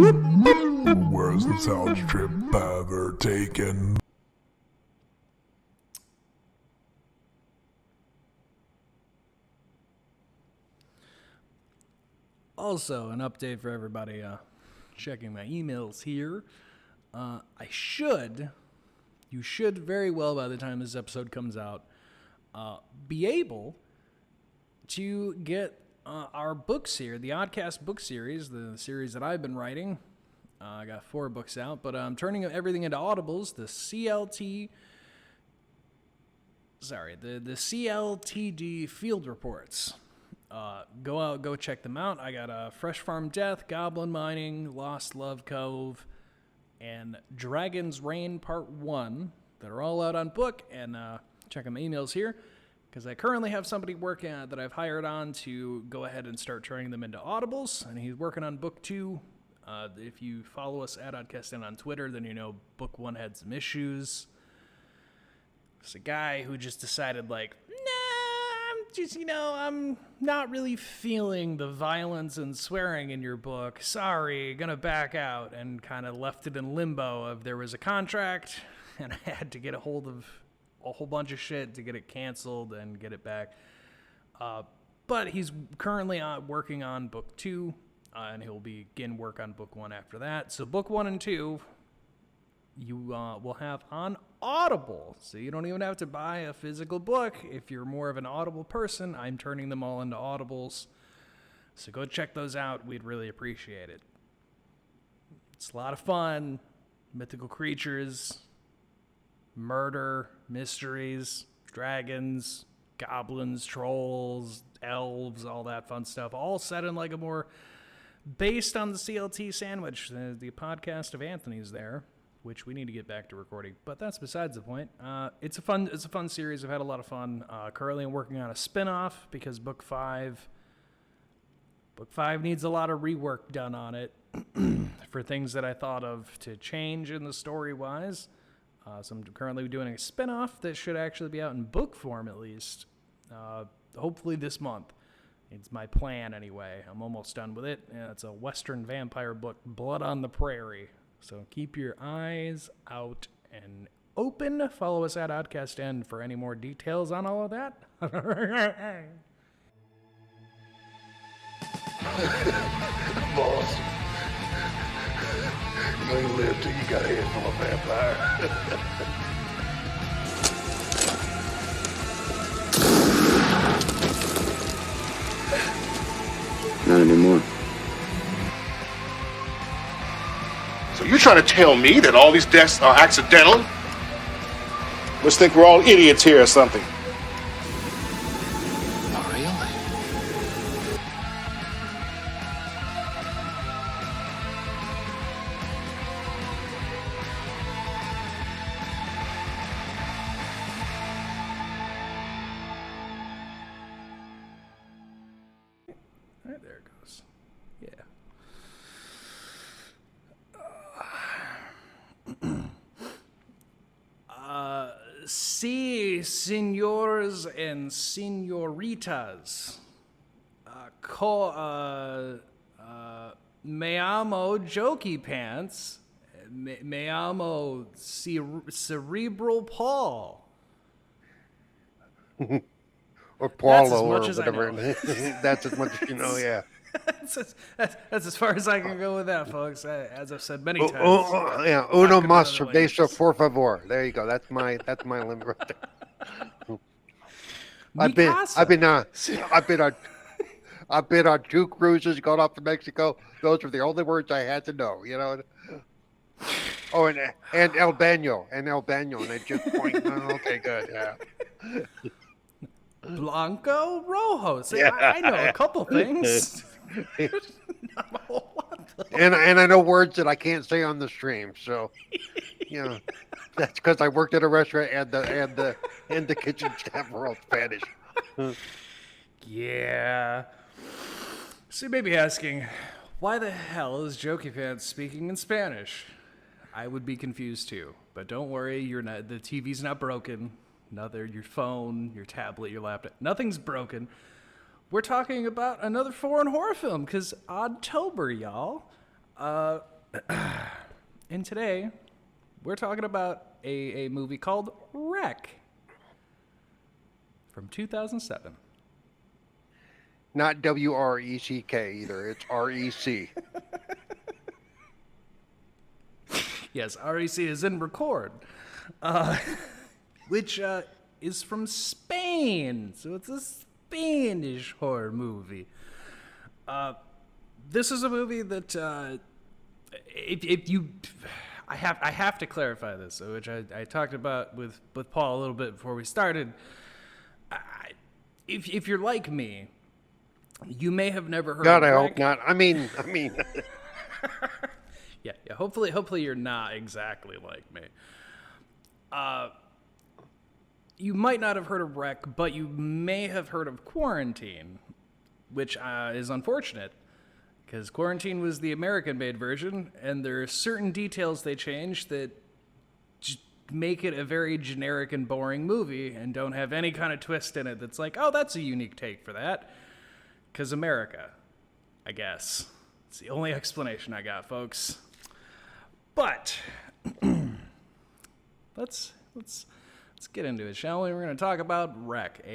Where's the sound trip ever taken? Also, an update for everybody checking my emails here. You should very well, by the time this episode comes out, be able to get our books here, the Oddcast book series, the series that I've been writing. I got 4 books out, but I'm turning everything into audibles. The CLTD field reports. Go check them out. I got Fresh Farm Death, Goblin Mining, Lost Love Cove, and Dragon's Reign Part 1 that are all out on book. And check out my emails here, because I currently have somebody working that I've hired on to go ahead and start turning them into audibles, and he's working on book 2. If you follow us at Oddcast on Twitter, then you know book 1 had some issues. It's a guy who just decided, like, I'm not really feeling the violence and swearing in your book. Sorry, gonna back out, and kind of left it in limbo of there was a contract, and I had to get a hold of a whole bunch of shit to get it canceled and get it back. But he's currently working on book 2, and he'll begin work on book 1 after that. So book 1 and 2, you will have on Audible. So you don't even have to buy a physical book. If you're more of an Audible person, I'm turning them all into Audibles. So go check those out. We'd really appreciate it. It's a lot of fun. Mythical creatures, murder, mysteries, dragons, goblins, trolls, elves, all that fun stuff. All set in like a more based on the CLT Sammich, the podcast of Anthony's there, which we need to get back to recording, but that's besides the point. It's a fun series. I've had a lot of fun. Currently I'm working on a spin-off because book 5 needs a lot of rework done on it for things that I thought of to change in the story-wise. So I'm currently doing a spin-off that should actually be out in book form at least, hopefully this month. It's my plan anyway. I'm almost done with it. It's a Western vampire book, Blood on the Prairie. So keep your eyes out and open. Follow us at Oddcast End for any more details on all of that. Boss, you know you live till you got a head full of vampire. Not anymore. So you're trying to tell me that all these deaths are accidental? Must think we're all idiots here or something. Oh, really? All right, there it goes. Yeah. Si, senors and senoritas, me amo Jokey Pants, me amo Cerebral Paul. Or Paulo, or much as I whatever. know. That's as much as you know, yeah. That's as far as I can go with that, folks. As I've said many times. Yeah, uno mas cerveza, por favor. There you go. That's my limit right there. I've been on 2 cruises, gone off to Mexico. Those were the only words I had to know, you know. Oh, and El Baño, and I just point. Okay, good, yeah. Blanco Rojo. See, yeah. I know a couple things. Not a whole lot, though. And I know words that I can't say on the stream, so you know that's because I worked at a restaurant and the kitchen staff were all Spanish. Yeah. So you may be asking, why the hell is Jokey Pants speaking in Spanish? I would be confused too, but don't worry, the TV's not broken. Your phone, your tablet, your laptop, nothing's broken. We're talking about another foreign horror film, because Oddtober, y'all. And today, we're talking about a movie called Wreck from 2007. Not WRECK either. It's REC. Yes, REC is in record, which is from Spain. So it's a Spanish horror movie. This is a movie that I have to clarify this, which I talked about with Paul a little bit before we started. If you're like me, you may have never heard God, of I Wreck. hope not. I mean. Yeah. Hopefully you're not exactly like me. You might not have heard of Wreck, but you may have heard of Quarantine, which is unfortunate, because Quarantine was the American-made version, and there are certain details they changed that make it a very generic and boring movie and don't have any kind of twist in it that's like, oh, that's a unique take for that. Because America, I guess. It's the only explanation I got, folks. But let's get into it, shall we? We're going to talk about Wreck,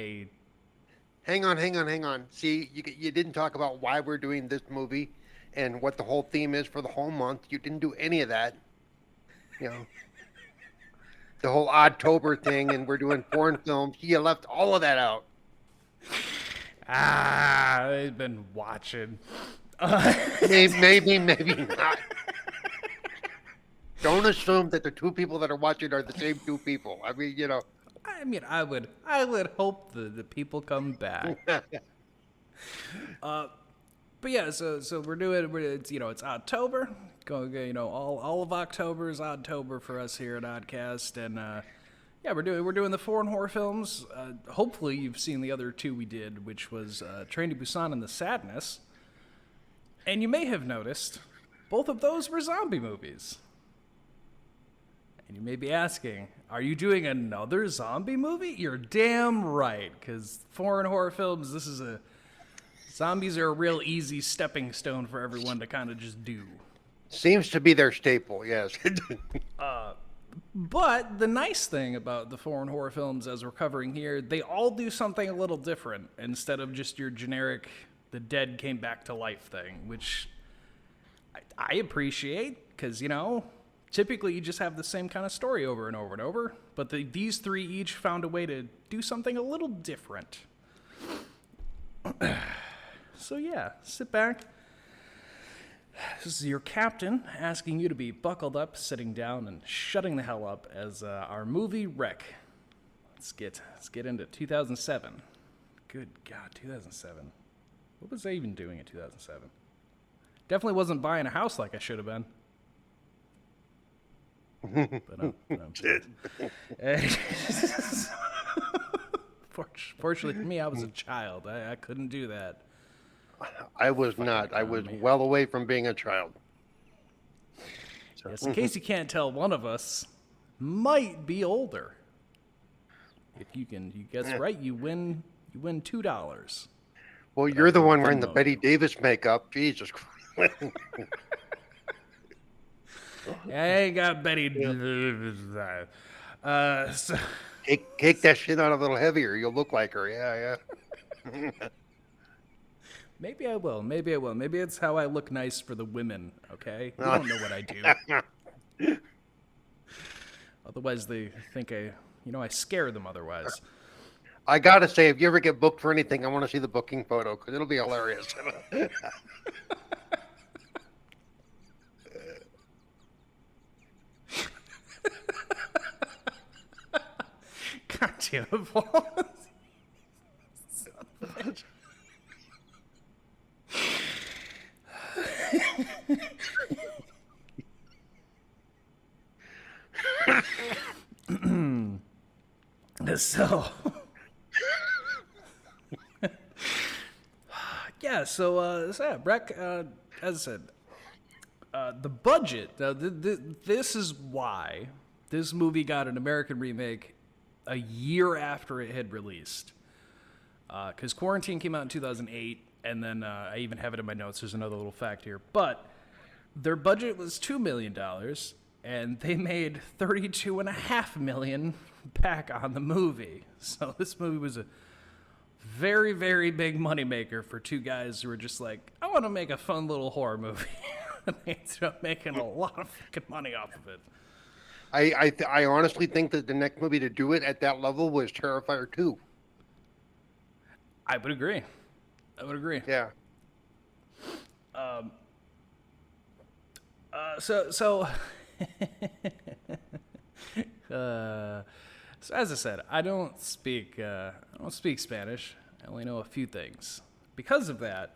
Hang on. See, you didn't talk about why we're doing this movie and what the whole theme is for the whole month. You didn't do any of that. You know, the whole Oddtober thing, and we're doing foreign films. You left all of that out. I've been watching. Maybe not. Don't assume that the two people that are watching are the same two people. I mean, you know. I would hope the people come back. But yeah, so it's October. All of October is Oddtober for us here at Oddcast, and we're doing the foreign horror films. Hopefully you've seen the other two we did, which was Train to Busan and The Sadness. And you may have noticed both of those were zombie movies. And you may be asking, are you doing another zombie movie? You're damn right, because foreign horror films, zombies are a real easy stepping stone for everyone to kind of just do. Seems to be their staple, yes. But the nice thing about the foreign horror films, as we're covering here, they all do something a little different instead of just your generic, the dead came back to life thing, which I appreciate, because, typically you just have the same kind of story over and over and over, but these three each found a way to do something a little different. So yeah, sit back. This is your captain asking you to be buckled up, sitting down, and shutting the hell up as our movie Wreck. Let's get into 2007. Good God, 2007. What was I even doing in 2007? Definitely wasn't buying a house like I should have been. But fortunately for me, I was a child. I couldn't do that. I was not. I was well away from being a child. So. Yes, in case you can't tell, one of us might be older. If you guess right, you win $2. Well, you're the one wearing the Betty Davis makeup. Jesus Christ. I ain't got Betty. So Take that shit out a little heavier. You'll look like her. Yeah. maybe I will. Maybe it's how I look nice for the women. Okay, you don't know what I do. Otherwise, they think I scare them. Otherwise. I gotta say, if you ever get booked for anything, I want to see the booking photo because it'll be hilarious. God damn it, Paul. So, yeah, Breck, as I said, the budget, this is why this movie got an American remake a year after it had released. Because Quarantine came out in 2008, and then I even have it in my notes. There's another little fact here. But Their budget was $2 million, and they made $32.5 million back on the movie. So this movie was a very, very big moneymaker for two guys who were just like, I want to make a fun little horror movie. And they ended up making a lot of fucking money off of it. I honestly think that the next movie to do it at that level was Terrifier 2. I would agree. Yeah. So as I said, I don't speak Spanish. I only know a few things. Because of that,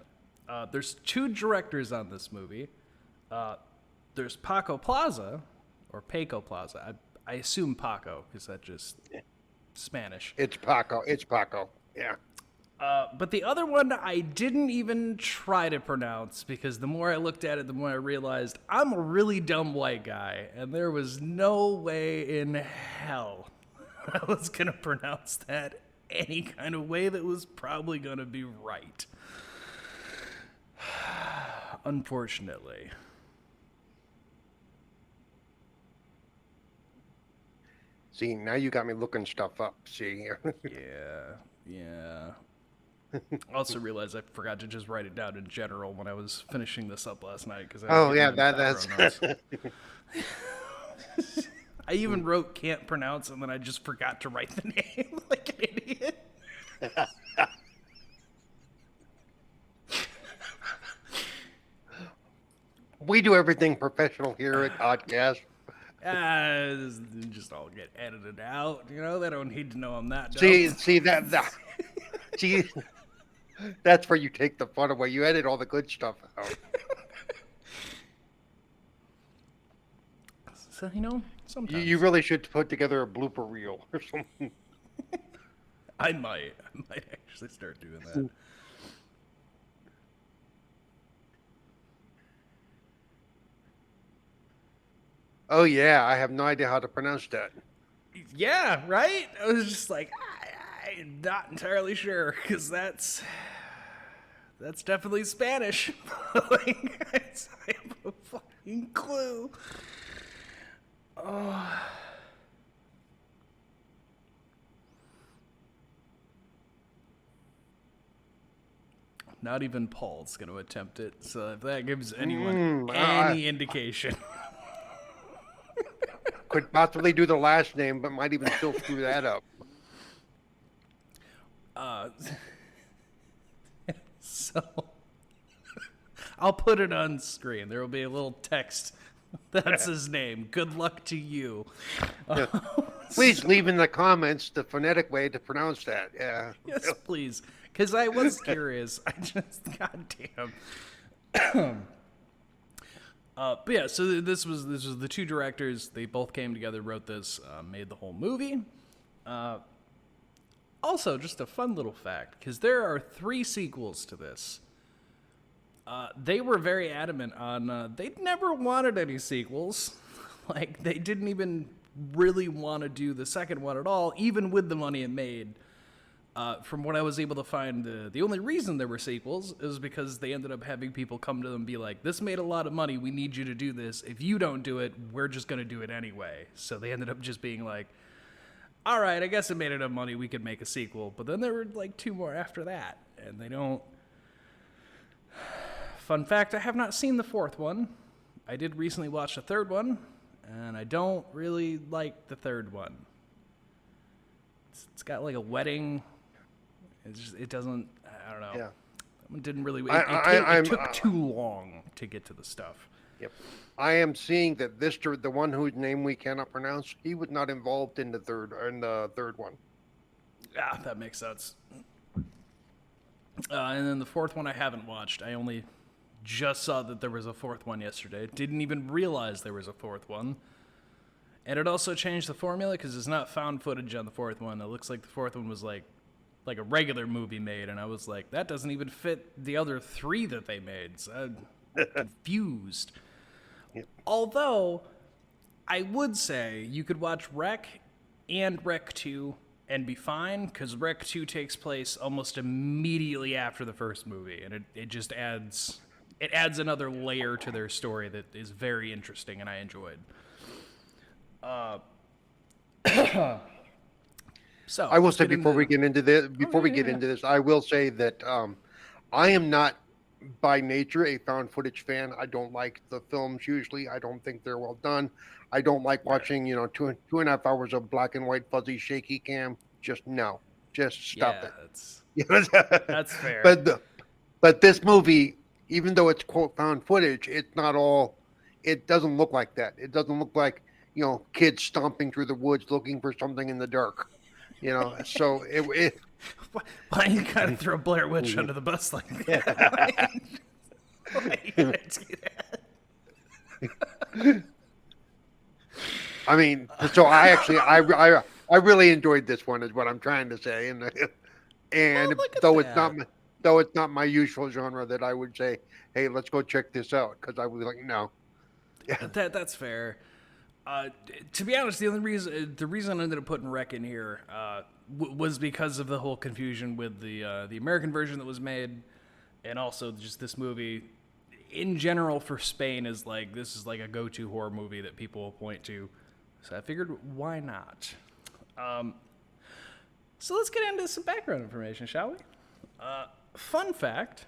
there's two directors on this movie. There's Paco Plaza, or Paco Plaza. I assume Paco, because that's just Spanish. It's Paco. Yeah. But the other one I didn't even try to pronounce, because the more I looked at it, the more I realized I'm a really dumb white guy, and there was no way in hell I was going to pronounce that any kind of way that was probably going to be right. Unfortunately. See, now you got me looking stuff up. See? Yeah. I also realized I forgot to just write it down in general when I was finishing this up last night. That's... I even wrote can't pronounce, and then I just forgot to write the name like an idiot. We do everything professional here at Oddcast. Just all get edited out. You know, they don't need to know I'm that dumb. See, that's where you take the fun away. You edit all the good stuff out. So, you know, sometimes. You really should put together a blooper reel or something. I might actually start doing that. Oh, yeah. I have no idea how to pronounce that. Yeah, right? I was just like, I'm not entirely sure, because that's definitely Spanish. Like, I have a fucking clue. Oh. Not even Paul's going to attempt it, so if that gives anyone any indication. Could possibly do the last name, but might even still screw that up. So I'll put it on screen. There will be a little text. That's his name. Good luck to you. Yeah. Please leave in the comments the phonetic way to pronounce that. Yeah. Yes, please. Because I was curious. I just, goddamn. But yeah, so this was the two directors. They both came together, wrote this, made the whole movie. Also, just a fun little fact, because there are 3 sequels to this. They were very adamant on they never wanted any sequels. Like, they didn't even really want to do the second one at all, even with the money it made. From what I was able to find, the only reason there were sequels is because they ended up having people come to them and be like, this made a lot of money, we need you to do this. If you don't do it, we're just going to do it anyway. So they ended up just being like, all right, I guess it made enough money, we could make a sequel. But then there were like 2 more after that, and they don't... Fun fact, I have not seen the 4th one. I did recently watch the 3rd one, and I don't really like the 3rd one. It's got like a wedding. It doesn't, I don't know. Yeah. It didn't really, it took too long to get to the stuff. Yep. I am seeing that the one whose name we cannot pronounce, he was not involved in the third one. Yeah, that makes sense. And then the 4th one I haven't watched. I only just saw that there was a 4th one yesterday. Didn't even realize there was a 4th one. And it also changed the formula because it's not found footage on the 4th one. It looks like the 4th one was like a regular movie made, and I was like, that doesn't even fit the other 3 that they made. So I'm confused. Yep. Although, I would say you could watch Rec and Rec 2 and be fine, because Rec 2 takes place almost immediately after the first movie, and it just adds it adds another layer to their story that is very interesting and I enjoyed. So I will let's say get before into- we get into this, I will say that I am not by nature a found footage fan. I don't like the films usually. I don't think they're well done. I don't like watching, two and a half hours of black and white fuzzy shaky cam. Just stop it. That's fair. But this movie, even though it's quote found footage, it's not all. It doesn't look like that. It doesn't look like kids stomping through the woods looking for something in the dark. So it Why you gotta throw Blair Witch under the bus like that? Why you gotta do that? I mean, so I really enjoyed this one, is what I'm trying to say, and look at though that. it's not my usual genre that I would say, hey, let's go check this out, because I would be like, no. That's fair. To be honest, the reason I ended up putting Wreck in here was because of the whole confusion with the American version that was made, and also just this movie in general for Spain is like, this is like a go-to horror movie that people will point to. So I figured, why not? So let's get into some background information, shall we? Fun fact,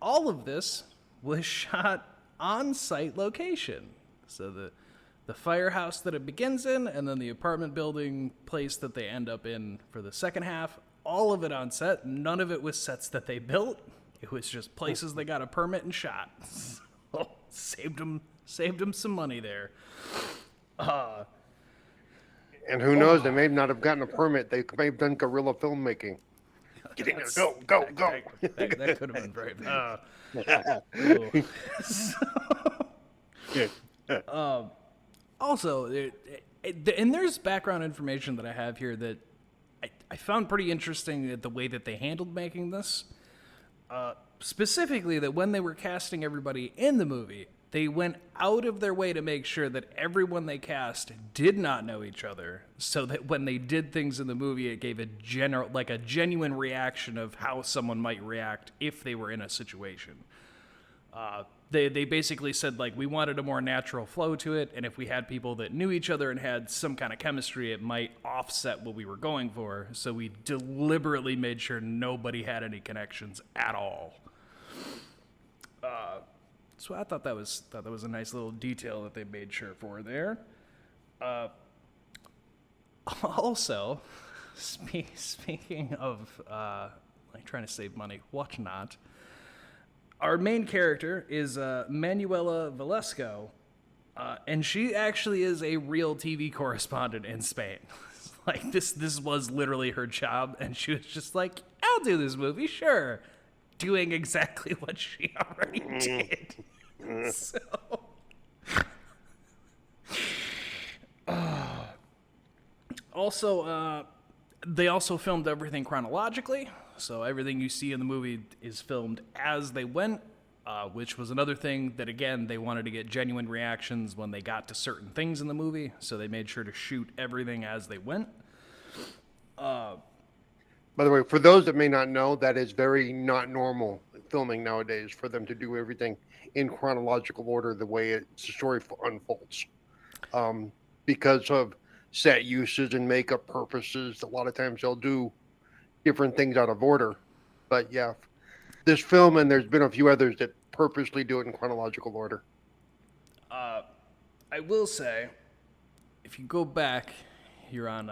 all of this was shot on-site location. So the firehouse that it begins in, and then the apartment building place that they end up in for the second half, all of it on set. None of it was sets that they built. It was just places they got a permit and shot. So, saved them some money there. And who knows? They may not have gotten a permit. They may have done guerrilla filmmaking. Get in there, go. That could have been very bad. Also, and there's background information that I have here that I found pretty interesting, the way that they handled making this. Specifically, that when they were casting everybody in the movie, they went out of their way to make sure that everyone they cast did not know each other, so that when they did things in the movie, it gave a genuine reaction of how someone might react if they were in a situation. They basically said, like, we wanted a more natural flow to it, and if we had people that knew each other and had some kind of chemistry, it might offset what we were going for. So we deliberately made sure nobody had any connections at all. So I thought that was a nice little detail that they made sure for there. Also, speaking of like trying to save money, whatnot. Our main character is Manuela Velasco, and she actually is a real TV correspondent in Spain. Like, this was literally her job, and she was just like, I'll do this movie, sure. Doing exactly what she already did. So... Also, they also filmed everything chronologically. So everything you see in the movie is filmed as they went, which was another thing that, again, they wanted to get genuine reactions when they got to certain things in the movie. So they made sure to shoot everything as they went. By the way, for those that may not know, that is very not normal filming nowadays, for them to do everything in chronological order the way the story unfolds. Because of set uses and makeup purposes, a lot of times they'll do different things out of order. But yeah, this film, and there's been a few others that purposely do it in chronological order. I will say, if you go back here on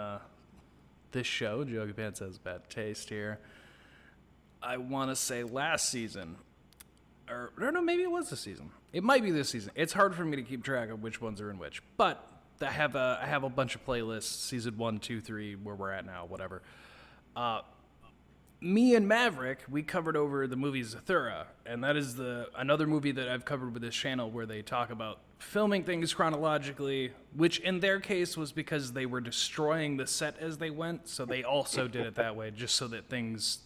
this show, Joey Pants has bad taste here. I want to say last season, or no, maybe it was this season. It might be this season. It's hard for me to keep track of which ones are in which, but I have a bunch of playlists, season 1, 2, 3, where we're at now, whatever. Me and Maverick, we covered over the movie Zathura, and that is another movie that I've covered with this channel where they talk about filming things chronologically, which in their case was because they were destroying the set as they went, so they also did it that way, just so that things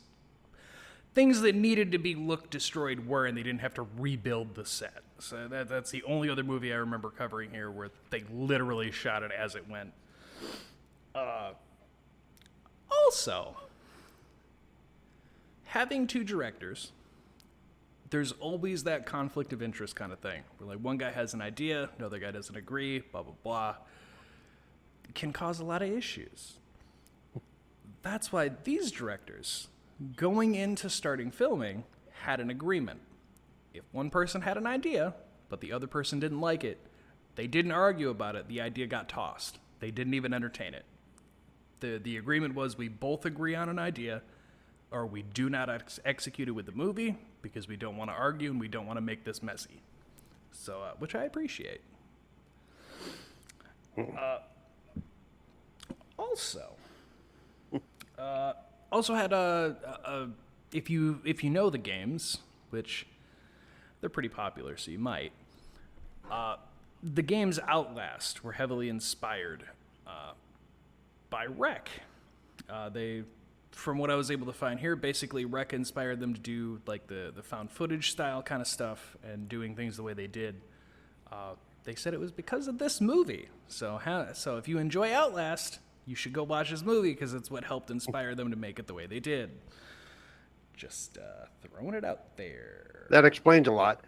that needed to be looked destroyed were, and they didn't have to rebuild the set. So that's the only other movie I remember covering here where they literally shot it as it went. Also, having two directors, there's always that conflict of interest kind of thing. Where like one guy has an idea, another guy doesn't agree, blah, blah, blah. It can cause a lot of issues. That's why these directors, going into starting filming, had an agreement. If one person had an idea, but the other person didn't like it, they didn't argue about it. The idea got tossed. They didn't even entertain it. The agreement was we both agree on an idea, or we do not execute it with the movie because we don't want to argue and we don't want to make this messy. So, which I appreciate. Also had if you know the games, which they're pretty popular, so you might. The games Outlast were heavily inspired by Rec. From what I was able to find here, basically Rec inspired them to do like the found footage style kind of stuff and doing things the way they did. They said it was because of this movie. So if you enjoy Outlast, you should go watch this movie because it's what helped inspire them to make it the way they did. Just throwing it out there. That explains a lot.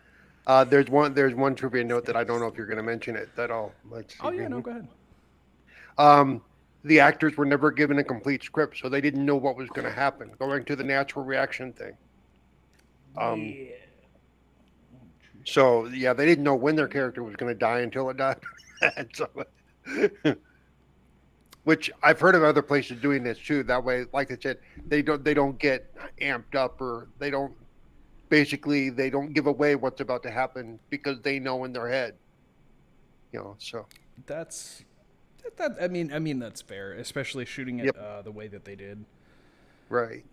There's one trivia note that I don't know if you're going to mention it. Let's see. Oh yeah, no, go ahead. The actors were never given a complete script, so they didn't know what was going to happen. Going to the natural reaction thing. Yeah. So yeah, they didn't know when their character was going to die until it died. So, which I've heard of other places doing this too. That way, like I said, they don't get amped up, or they don't give away what's about to happen because they know in their head. So That's I mean that's fair, especially shooting it the way that they did. Right.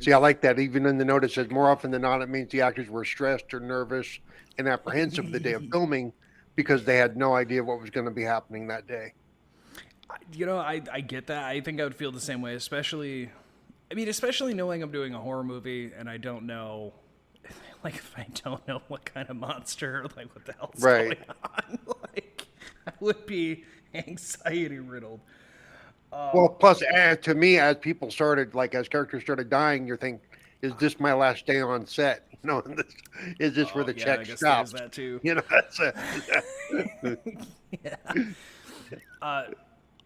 See, I like that. Even in the note, it says more often than not, it means the actors were stressed or nervous and apprehensive the day of filming because they had no idea what was going to be happening that day. I get that. I think I would feel the same way, especially knowing I'm doing a horror movie and I don't know, like if I don't know what kind of monster, like what the hell's going on, like I would be anxiety riddled. Well, plus, to me, as people started, as characters started dying, you think, is this my last day on set? Is this where the check stops? That too. That's it. Yeah.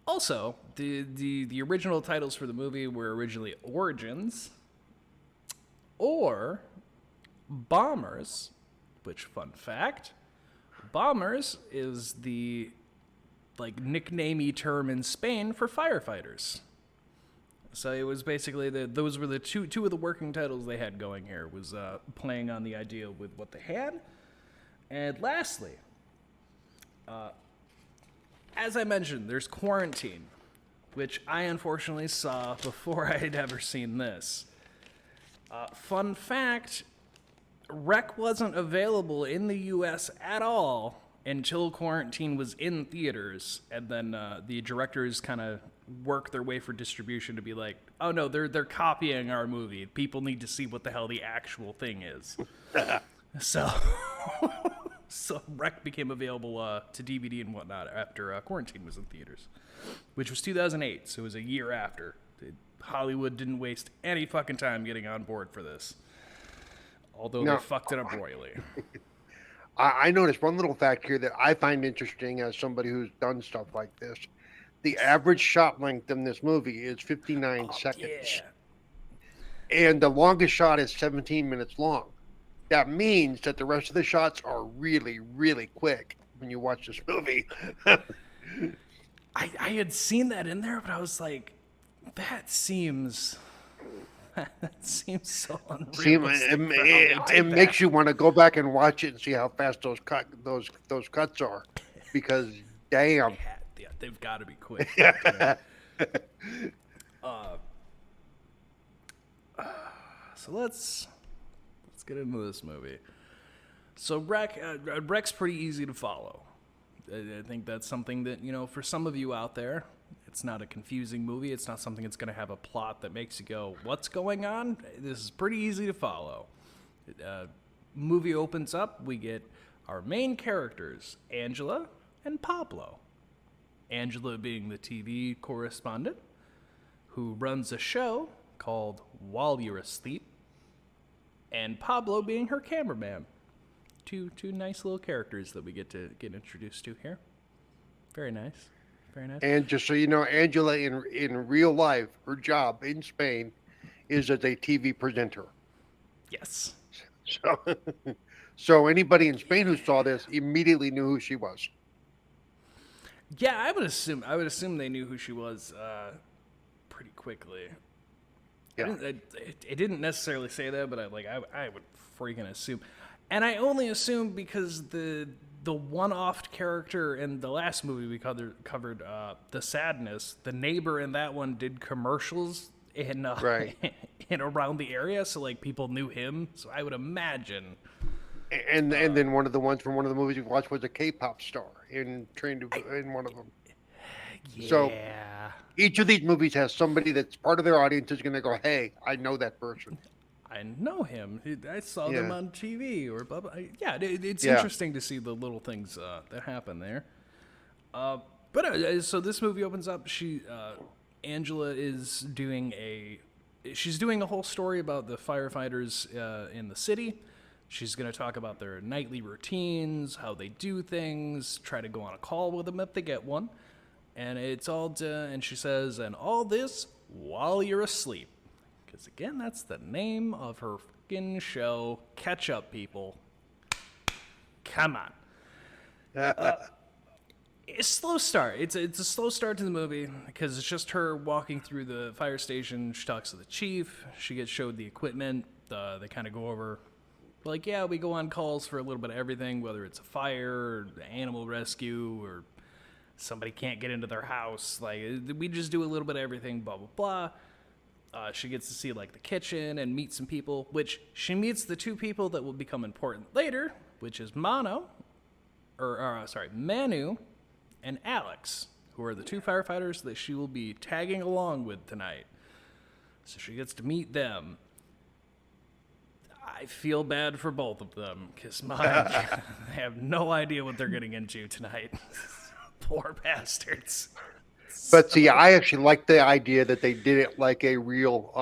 Also, the original titles for the movie were originally Origins or Bombers, which, fun fact, Bombers is the nicknamey term in Spain for firefighters. So it was basically those were the two of the working titles they had going here, was playing on the idea with what they had. And lastly, as I mentioned, there's Quarantine, which I unfortunately saw before I had ever seen this. Fun fact, Rec wasn't available in the U.S. at all until Quarantine was in theaters, and then the directors kind of worked their way for distribution to be like, oh no, they're copying our movie. People need to see what the hell the actual thing is. So Rec became available to DVD and whatnot after Quarantine was in theaters, which was 2008, so it was a year after. Hollywood didn't waste any fucking time getting on board for this, although they fucked it up royally. I noticed one little fact here that I find interesting as somebody who's done stuff like this. The average shot length in this movie is 59 seconds. Yeah. And the longest shot is 17 minutes long. That means that the rest of the shots are really, really quick when you watch this movie. I had seen that in there, but I was like, that seems so unrealistic. It makes you want to go back and watch it and see how fast those cuts are, because damn, yeah, they've got to be quick. So let's get into this movie. So Rec's pretty easy to follow. I think that's something that, for some of you out there, it's not a confusing movie. It's not something that's going to have a plot that makes you go, what's going on? This is pretty easy to follow. Movie opens up. We get our main characters, Angela and Pablo. Angela being the TV correspondent who runs a show called While You're Asleep, and Pablo being her cameraman. Two nice little characters that we get introduced to here. Very nice. Very nice. And just so you know, Angela in real life, her job in Spain is as a TV presenter. Yes. So, so anybody in Spain who saw this immediately knew who she was. Yeah, I would assume they knew who she was pretty quickly. Yeah. It didn't necessarily say that, but I would freaking assume. And I only assume because the one-off character in the last movie we covered The Sadness, the neighbor in that one did commercials in Right. in around the area, so like people knew him. So I would imagine. And then one of the ones from one of the movies we watched was a K-pop star in one of them. Yeah. So each of these movies has somebody that's part of their audience is going to go, "Hey, I know that person. I know him. I saw them on TV or blah blah." It's Yeah. interesting to see the little things that happen there. So this movie opens up. Angela is doing she's doing a whole story about the firefighters in the city. She's going to talk about their nightly routines, how they do things, try to go on a call with them if they get one. And it's all, and she says, and all this while you're asleep. Because again, that's the name of her fucking show. Catch up, people. Come on. It's a slow start. It's a slow start to the movie because it's just her walking through the fire station. She talks to the chief. She gets showed the equipment. They kind of go over, like, yeah, we go on calls for a little bit of everything, whether it's a fire or animal rescue or somebody can't get into their house. Like, we just do a little bit of everything, blah, blah, blah. She gets to see, like, the kitchen and meet some people, which she meets the two people that will become important later, which is Manu and Alex, who are the two firefighters that she will be tagging along with tonight. So she gets to meet them. I feel bad for both of them, because they have no idea what they're getting into tonight. Poor bastards. But see, I actually like the idea that they did it like a real,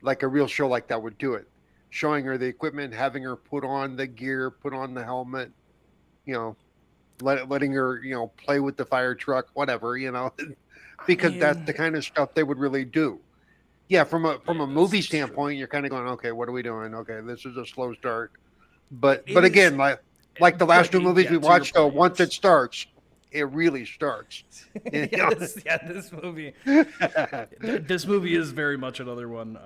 like a real show like that would do it. Showing her the equipment, having her put on the gear, put on the helmet, letting her, play with the fire truck, whatever, because that's the kind of stuff they would really do. Yeah, from a movie standpoint, you're kind of going, okay, what are we doing? Okay, this is a slow start. But again, like the last two movies we watched, though, once it starts, it really starts. This movie. This movie is very much another one.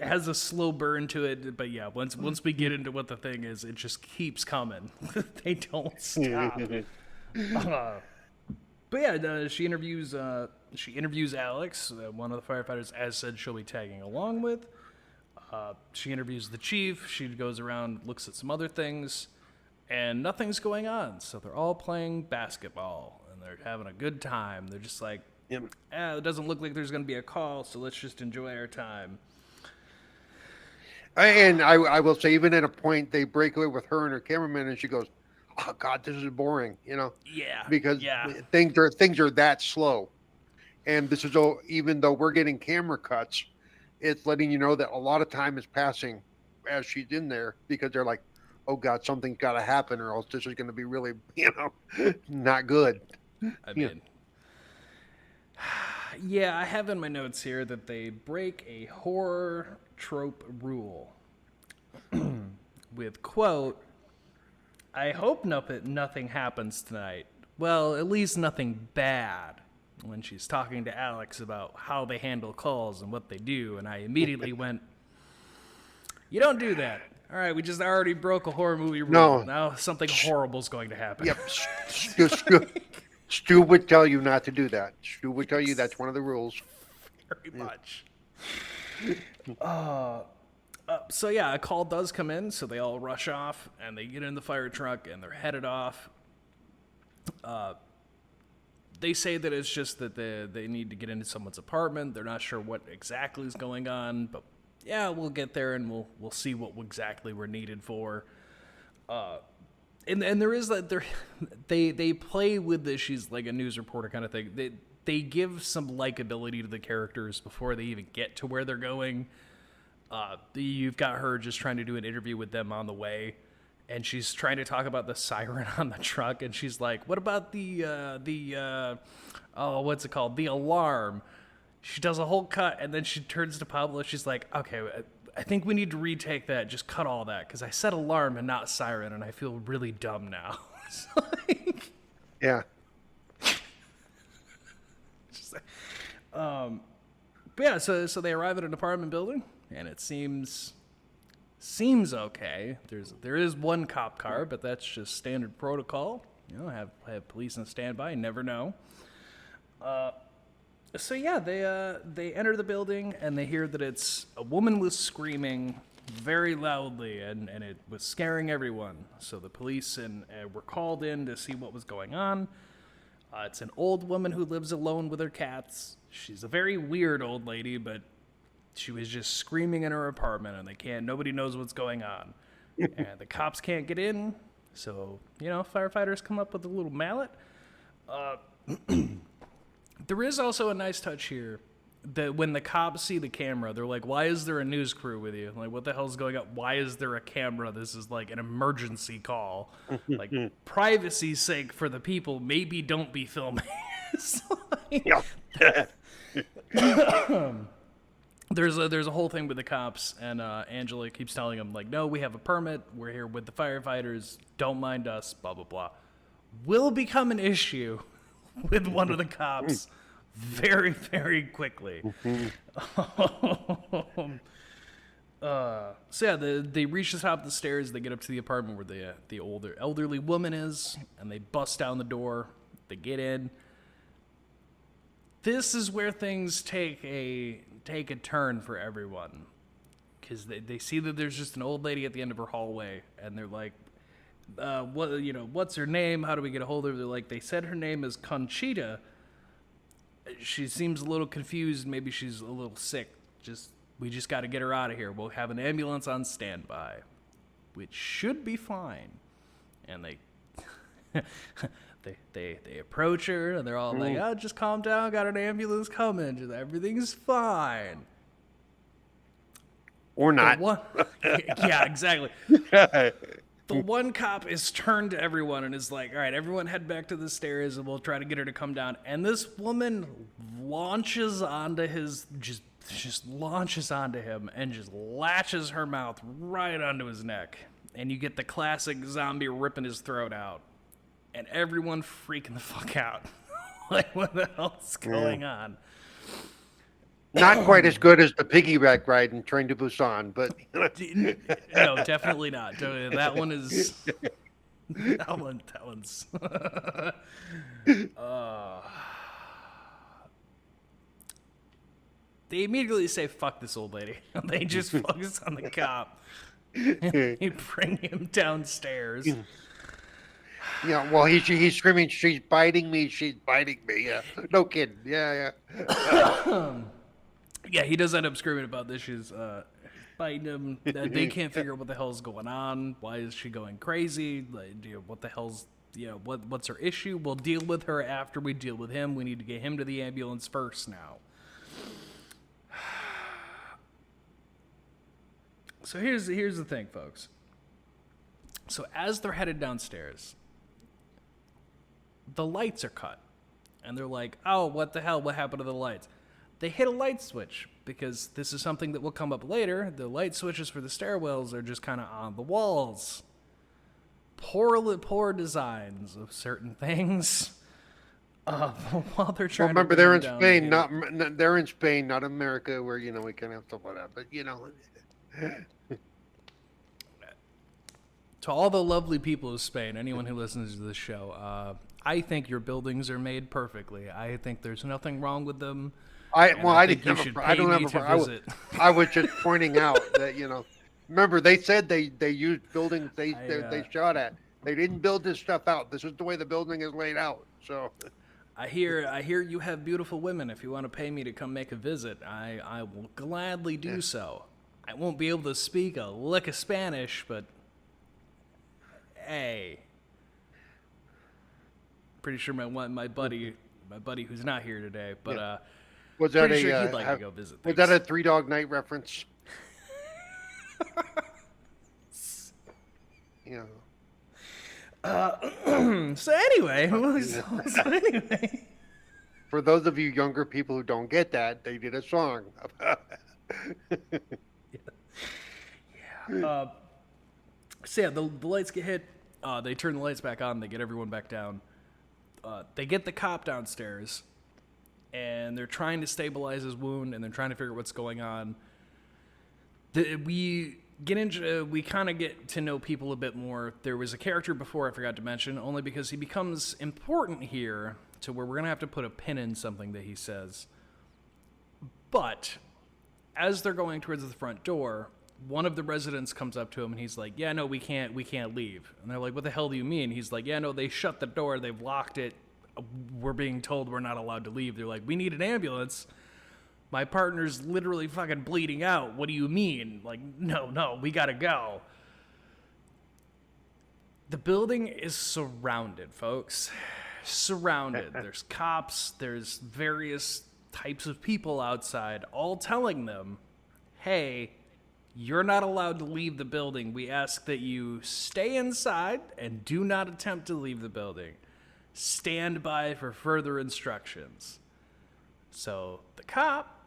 It has a slow burn to it, but yeah, once we get into what the thing is, it just keeps coming. They don't stop. But yeah, she interviews Alex, one of the firefighters, as said she'll be tagging along with. She interviews the chief. She goes around, looks at some other things, and nothing's going on. So they're all playing basketball, and they're having a good time. They're just like, it doesn't look like there's going to be a call, so let's just enjoy our time. And I will say, even at a point, they break away with her and her cameraman, and she goes, "Oh God, this is boring," Yeah. because things are that slow. And this is even though we're getting camera cuts, it's letting you know that a lot of time is passing as she's in there, because they're like, "Oh God, something's got to happen, or else this is going to be really, not good." I mean, yeah, I have in my notes here that they break a horror trope rule with, quote, "I hope nothing happens tonight. Well, at least nothing bad," when she's talking to Alex about how they handle calls and what they do. And I immediately went, you don't do that. All right, we just already broke a horror movie rule. No. Now something horrible is going to happen. Yep. Stu would tell you not to do that. Stu would tell you that's one of the rules. Very much. So yeah, a call does come in, so they all rush off, and they get in the fire truck, and they're headed off. They say that it's just that they need to get into someone's apartment. They're not sure what exactly is going on, but yeah, we'll get there, and we'll see what exactly we're needed for. And there is that they play with this. She's like a news reporter kind of thing. they give some likability to the characters before they even get to where they're going. You've got her just trying to do an interview with them on the way, and she's trying to talk about the siren on the truck, and she's like, what about what's it called? The alarm. She does a whole cut, and then she turns to Pablo. She's like, okay, I think we need to retake that. Just cut all that, because I said alarm and not siren, and I feel really dumb now. It's like, Yeah. just like, but yeah, so they arrive at an apartment building, and it seems okay. There is one cop car, but that's just standard protocol. You know, have police on standby. You never know. So yeah, they enter the building, and they hear that it's a woman was screaming very loudly, and it was scaring everyone. So the police were called in to see what was going on. It's an old woman who lives alone with her cats. She's a very weird old lady, but she was just screaming in her apartment, and nobody knows what's going on. And the cops can't get in, so, firefighters come up with a little mallet. There is also a nice touch here that when the cops see the camera, they're like, why is there a news crew with you? Like, what the hell's going on? Why is there a camera? This is like an emergency call. Like, privacy's sake for the people, maybe don't be filming. There's a whole thing with the cops, and Angela keeps telling them, like, no, we have a permit. We're here with the firefighters. Don't mind us, blah, blah, blah. Will become an issue with one of the cops very, very quickly. So yeah, they reach the top of the stairs. They get up to the apartment where the elderly woman is, and they bust down the door. They get in. This is where things take a turn for everyone, because they see that there's just an old lady at the end of her hallway, and they're like, what's her name? How do we get a hold of her? They're like, they said her name is Conchita. She seems a little confused. Maybe she's a little sick. We just got to get her out of here. We'll have an ambulance on standby, which should be fine. And they approach her, and they're all like, oh, just calm down. Got an ambulance coming. Everything's fine. Or not. Yeah, exactly. The one cop is turned to everyone and is like, all right, everyone head back to the stairs, and we'll try to get her to come down. And this woman launches onto just launches onto him and just latches her mouth right onto his neck. And you get the classic zombie ripping his throat out. And everyone freaking the fuck out. Like, what the hell's going on? Not quite as good as the piggyback ride in Train to Busan, but no, definitely not. That one is that one's they immediately say fuck this old lady. They just focus on the cop. They bring him downstairs. Yeah, well, he's screaming, she's biting me, yeah. No kidding. Yeah. Yeah, he does end up screaming about this. She's biting him. They can't figure out what the hell's going on. Why is she going crazy? Like, what the hell's, what's her issue? We'll deal with her after we deal with him. We need to get him to the ambulance first now. So here's the thing, folks. So as they're headed downstairs, the lights are cut. And they're like, oh, what the hell? What happened to the lights? They hit a light switch, because this is something that will come up later. The light switches for the stairwells are just kind of on the walls. Poor designs of certain things. While they're trying remember, to they're in Spain, they're in Spain, not America, where, we can't have stuff like that. But, To all the lovely people of Spain, anyone who listens to this show, I think your buildings are made perfectly. I think there's nothing wrong with them. I was just pointing out that, remember, they said they used buildings they shot at. They didn't build this stuff out. This is the way the building is laid out. So I hear you have beautiful women. If you want to pay me to come make a visit, I will gladly do so. I won't be able to speak a lick of Spanish, but hey, pretty sure my buddy my buddy who's not here today, but Was that pretty a sure he'd like to go visit. was that a Three Dog Night reference? Yeah. So anyway, For those of you younger people who don't get that, they did a song about it. So yeah, the lights get hit. They turn the lights back on. They get everyone back down. They get the cop downstairs, and they're trying to stabilize his wound, and they're trying to figure out what's going on. We kind of get to know people a bit more. There was a character before I forgot to mention, only because he becomes important here to where we're going to have to put a pin in something that he says. But as they're going towards the front door, one of the residents comes up to him and he's like, yeah, no, we can't leave. And they're like, what the hell do you mean? He's like, yeah, no, they shut the door. They've locked it. We're being told we're not allowed to leave. They're like, we need an ambulance. My partner's literally fucking bleeding out. What do you mean? Like, no, we gotta go. The building is surrounded, folks. Surrounded. There's cops. There's various types of people outside, all telling them, hey, you're not allowed to leave the building. We ask that you stay inside and do not attempt to leave the building. Stand by for further instructions. So the cop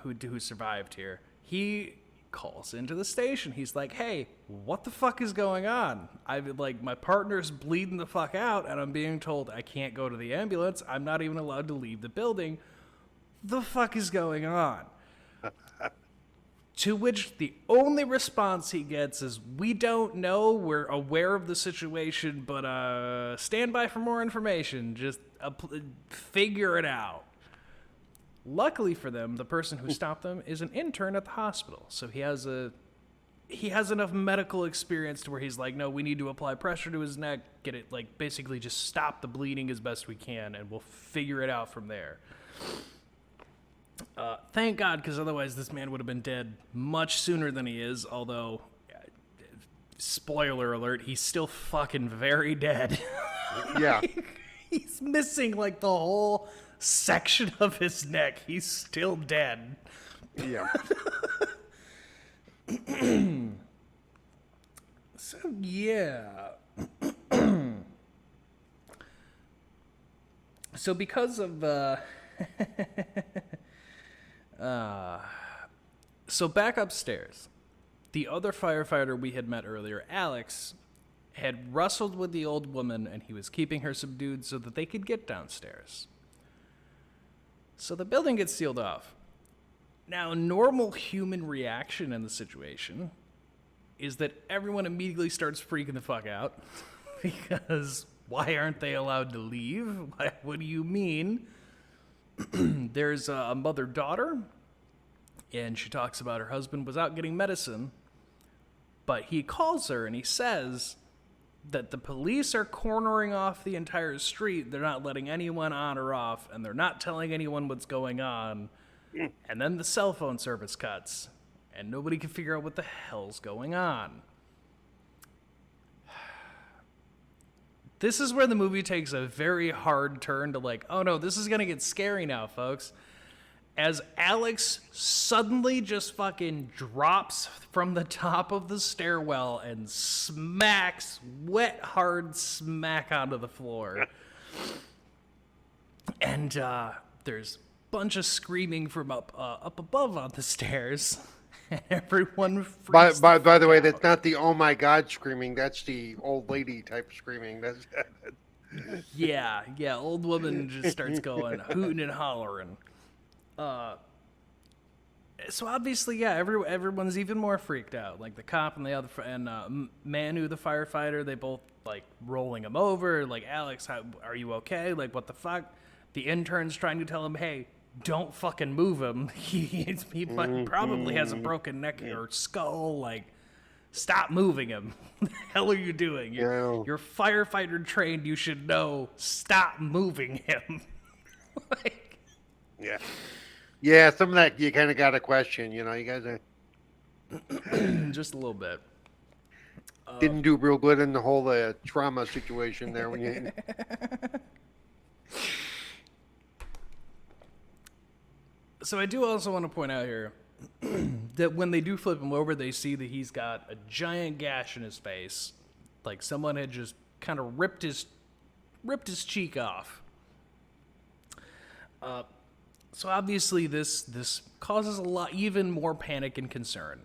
who survived here, he calls into the station. He's like, hey, what the fuck is going on? My partner's bleeding the fuck out, and I'm being told I can't go to the ambulance. I'm not even allowed to leave the building. The fuck is going on? To which the only response he gets is, we don't know, we're aware of the situation, but stand by for more information. Just figure it out. Luckily for them, the person who stopped them is an intern at the hospital. So he has enough medical experience to where he's like, no, we need to apply pressure to his neck, get it, basically just stop the bleeding as best we can, and we'll figure it out from there. Thank God, because otherwise this man would have been dead much sooner than he is, although, spoiler alert, he's still fucking very dead. Yeah. He's missing, the whole section of his neck. He's still dead. Yeah. So, yeah. So because of, so back upstairs, the other firefighter we had met earlier, Alex, had wrestled with the old woman, and he was keeping her subdued so that they could get downstairs. So the building gets sealed off. Now, normal human reaction in the situation is that everyone immediately starts freaking the fuck out because why aren't they allowed to leave? What do you mean? There's a mother-daughter, and she talks about her husband was out getting medicine, but he calls her and he says that the police are cornering off the entire street. They're not letting anyone on or off, and they're not telling anyone what's going on. And then the cell phone service cuts, and nobody can figure out what the hell's going on. This is where the movie takes a very hard turn to oh no, this is going to get scary now, folks. As Alex suddenly just fucking drops from the top of the stairwell and smacks, wet, hard smack onto the floor. And there's a bunch of screaming from up above on the stairs. And everyone freaks By the way, that's not the oh my God screaming. That's the old lady type screaming. That's yeah, old woman just starts going, hooting and hollering. So obviously, everyone's even more freaked out. The cop and the other Manu, the firefighter, they both rolling him over. Alex, are you okay? What the fuck? The intern's trying to tell him, hey, don't fucking move him. He probably has a broken neck or skull. Stop moving him. What the hell are you doing? You're firefighter trained. You should know. Stop moving him. Yeah. Yeah, some of that you kind of got to question, you guys are... Just a little bit. Didn't do real good in the whole trauma situation there when you... So I do also want to point out here that when they do flip him over, they see that he's got a giant gash in his face, like someone had just kind of ripped his cheek off. So obviously this causes a lot, even more panic and concern.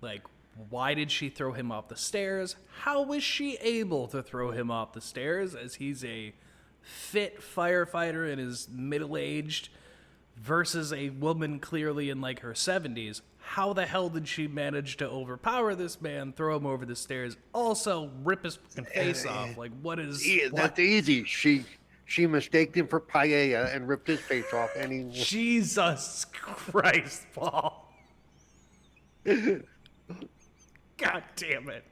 Like, why did she throw him off the stairs? How was she able to throw him off the stairs, as he's a fit firefighter and is middle-aged versus a woman clearly in like her 70s? How the hell did she manage to overpower this man, throw him over the stairs, also rip his fucking face off? Like, what is... That's easy. She mistaked him for paella and ripped his face off. And he... Jesus Christ, Paul. God damn it.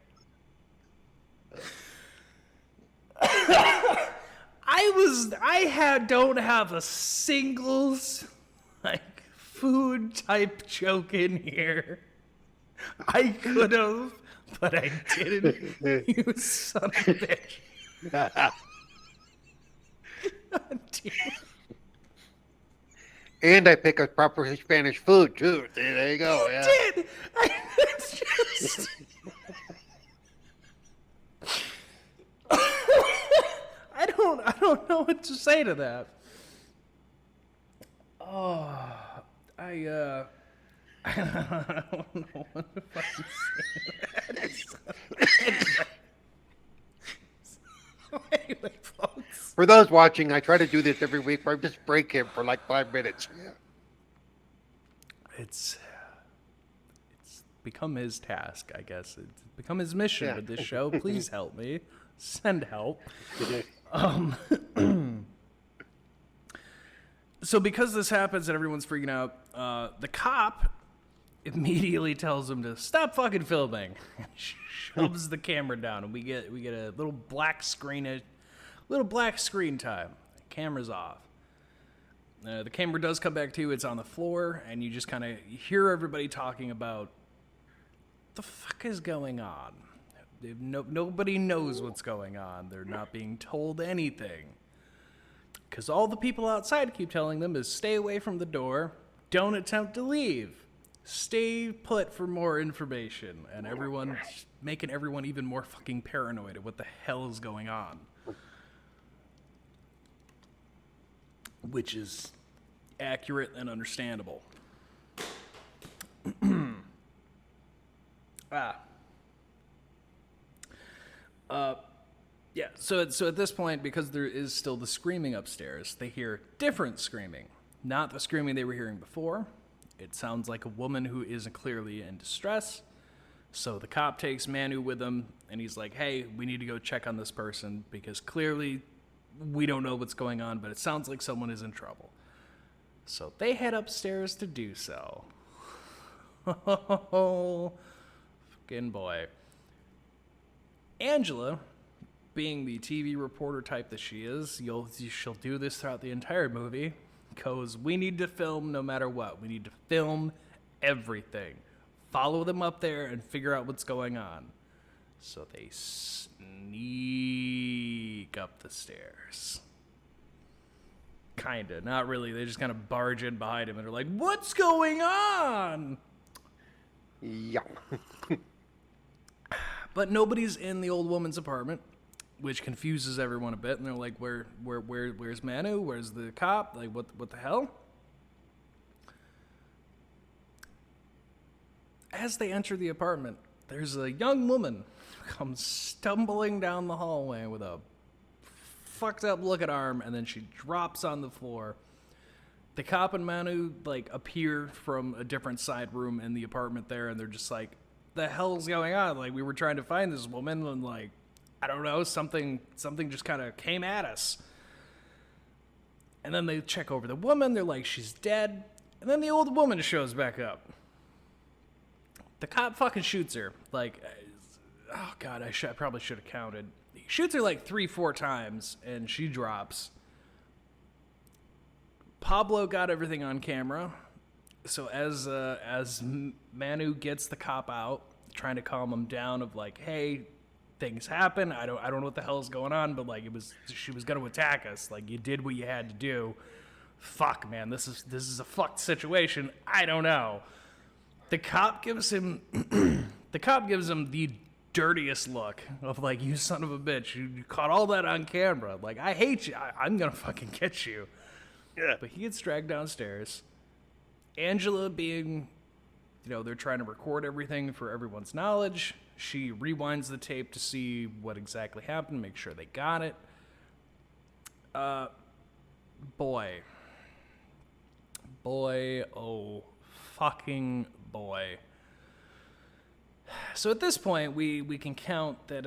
Don't have a single like food type joke in here. I could have, but I didn't. You son of a bitch. God damn it. And I pick a proper Spanish food too. There you go. You did. It's just... I don't know what to say to that. Oh, I don't know what to fucking say to that. Anyway, folks. For those watching, I try to do this every week where I just break him for like 5 minutes. Yeah. It's become his task, I guess. It's become his mission with this show. Please help me. Send help. So because this happens and everyone's freaking out, the cop immediately tells him to stop fucking filming and shoves the camera down, and we get a little black screen time. The camera's off. The camera does come back to, it's on the floor, and you just kind of hear everybody talking about what the fuck is going on. Nobody knows what's going on. They're not being told anything. Because all the people outside keep telling them is stay away from the door, don't attempt to leave, stay put for more information, and everyone making everyone even more fucking paranoid of what the hell is going on. Which is accurate and understandable. Yeah, so at this point, because there is still the screaming upstairs, they hear different screaming. Not the screaming they were hearing before. It sounds like a woman who is clearly in distress. So the cop takes Manu with him, and he's like, hey, we need to go check on this person, because clearly we don't know what's going on, but it sounds like someone is in trouble. So they head upstairs to do so. Oh, fucking boy. Angela, being the TV reporter type that she is, she'll do this throughout the entire movie, goes, we need to film no matter what. We need to film everything. Follow them up there and figure out what's going on. So they sneak up the stairs. Kinda, not really. They just kind of barge in behind him and are like, what's going on? Yeah. But nobody's in the old woman's apartment, which confuses everyone a bit. And they're like, where's Manu? Where's the cop? Like, what the hell? As they enter the apartment, there's a young woman who comes stumbling down the hallway with a fucked up looking arm, and then she drops on the floor. The cop and Manu like appear from a different side room in the apartment there, and they're just like, the hell's going on? Like, we were trying to find this woman, and like, I don't know, something just kind of came at us. And then they check over the woman, they're like, she's dead. And then the old woman shows back up. The cop fucking shoots her. Like, oh god, I probably should have counted. He shoots her like 3-4 times, and she drops. Pablo got everything on camera. So as Manu gets the cop out, trying to calm him down of like, hey, things happen. I don't know what the hell is going on, but like she was going to attack us. Like, you did what you had to do. fuck, man, this is a fucked situation. I don't know. The cop gives him the dirtiest look of like, you son of a bitch, you caught all that on camera. Like, I hate you. I'm gonna fucking get you. Yeah. But he gets dragged downstairs. Angela, being, they're trying to record everything for everyone's knowledge. She rewinds the tape to see what exactly happened, make sure they got it. Boy, oh fucking boy. So at this point, we can count that,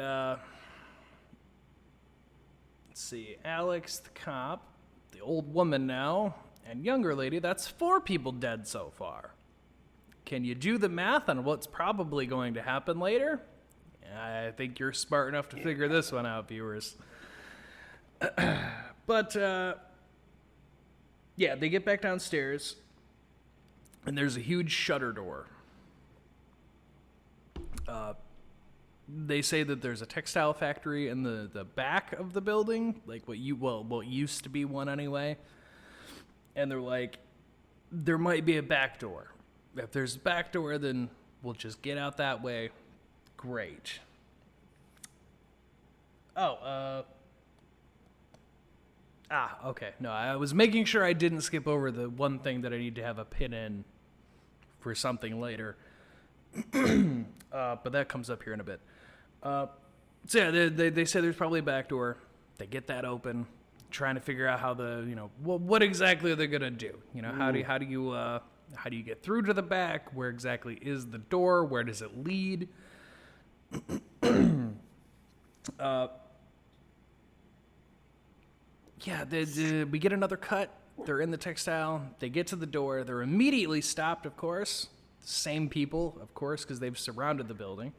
let's see, Alex, the cop, the old woman now, and younger lady, that's 4 people dead so far. Can you do the math on what's probably going to happen later? I think you're smart enough to figure this one out, viewers. But, yeah, they get back downstairs, and there's a huge shutter door. They say that there's a textile factory in the back of the building, like what used to be one anyway. And they're like, there might be a back door. If there's a back door, then we'll just get out that way. Great. Okay. No, I was making sure I didn't skip over the one thing that I need to have a pin in for something later. But that comes up here in a bit. So yeah, they say there's probably a back door. They get that open, trying to figure out how what exactly are they gonna do? How do you get through to the back? Where exactly is the door? Where does it lead? Yeah, we get another cut. They're in the textile. They get to the door. They're immediately stopped, of course. Same people, of course, because they've surrounded the building.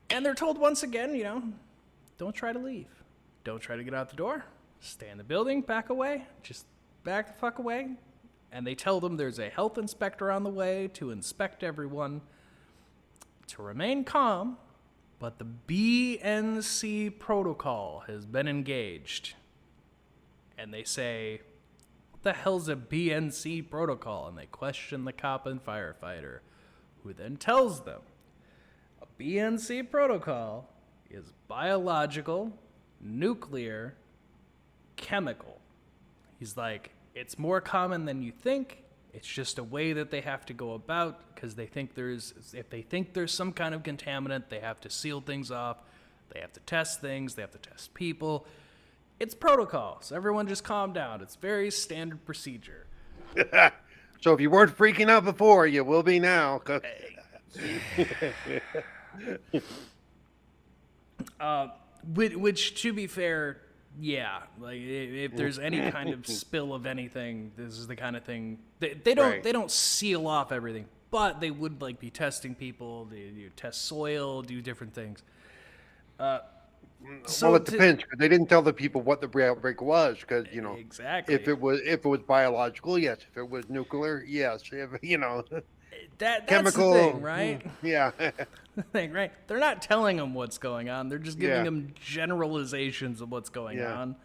And they're told once again, don't try to leave. Don't try to get out the door. Stay in the building, back away. Just back the fuck away. And they tell them there's a health inspector on the way to inspect everyone, to remain calm, but the BNC protocol has been engaged. And they say, what the hell's a BNC protocol? And they question the cop and firefighter, who then tells them a BNC protocol is biological, nuclear, chemical. He's like, it's more common than you think. It's just a way that they have to go about, because if they think there's some kind of contaminant, they have to seal things off. They have to test things. They have to test people. It's protocol, so everyone just calm down. It's very standard procedure. So if you weren't freaking out before, you will be now. Which, to be fair, yeah. Like, if there's any kind of spill of anything, this is the kind of thing they don't seal off everything, but they would be testing people. They test soil, do different things. So it depends, because they didn't tell the people what the outbreak was, because exactly, if it was biological, yes. If it was nuclear, yes. If that's chemical, the thing, right? Yeah. The thing, right? They're not telling them what's going on. They're just giving them generalizations of what's going on.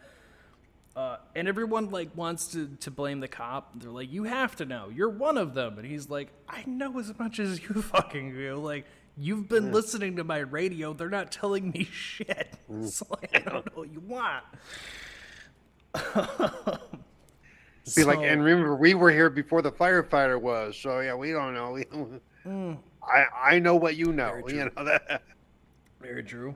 And everyone wants to blame the cop. They're like, you have to know. You're one of them. And he's like, I know as much as you fucking do. Like, you've been listening to my radio. They're not telling me shit. So I don't know what you want. And remember, we were here before the firefighter was. So yeah, we don't know. I know what you know. Very true. That. Very true.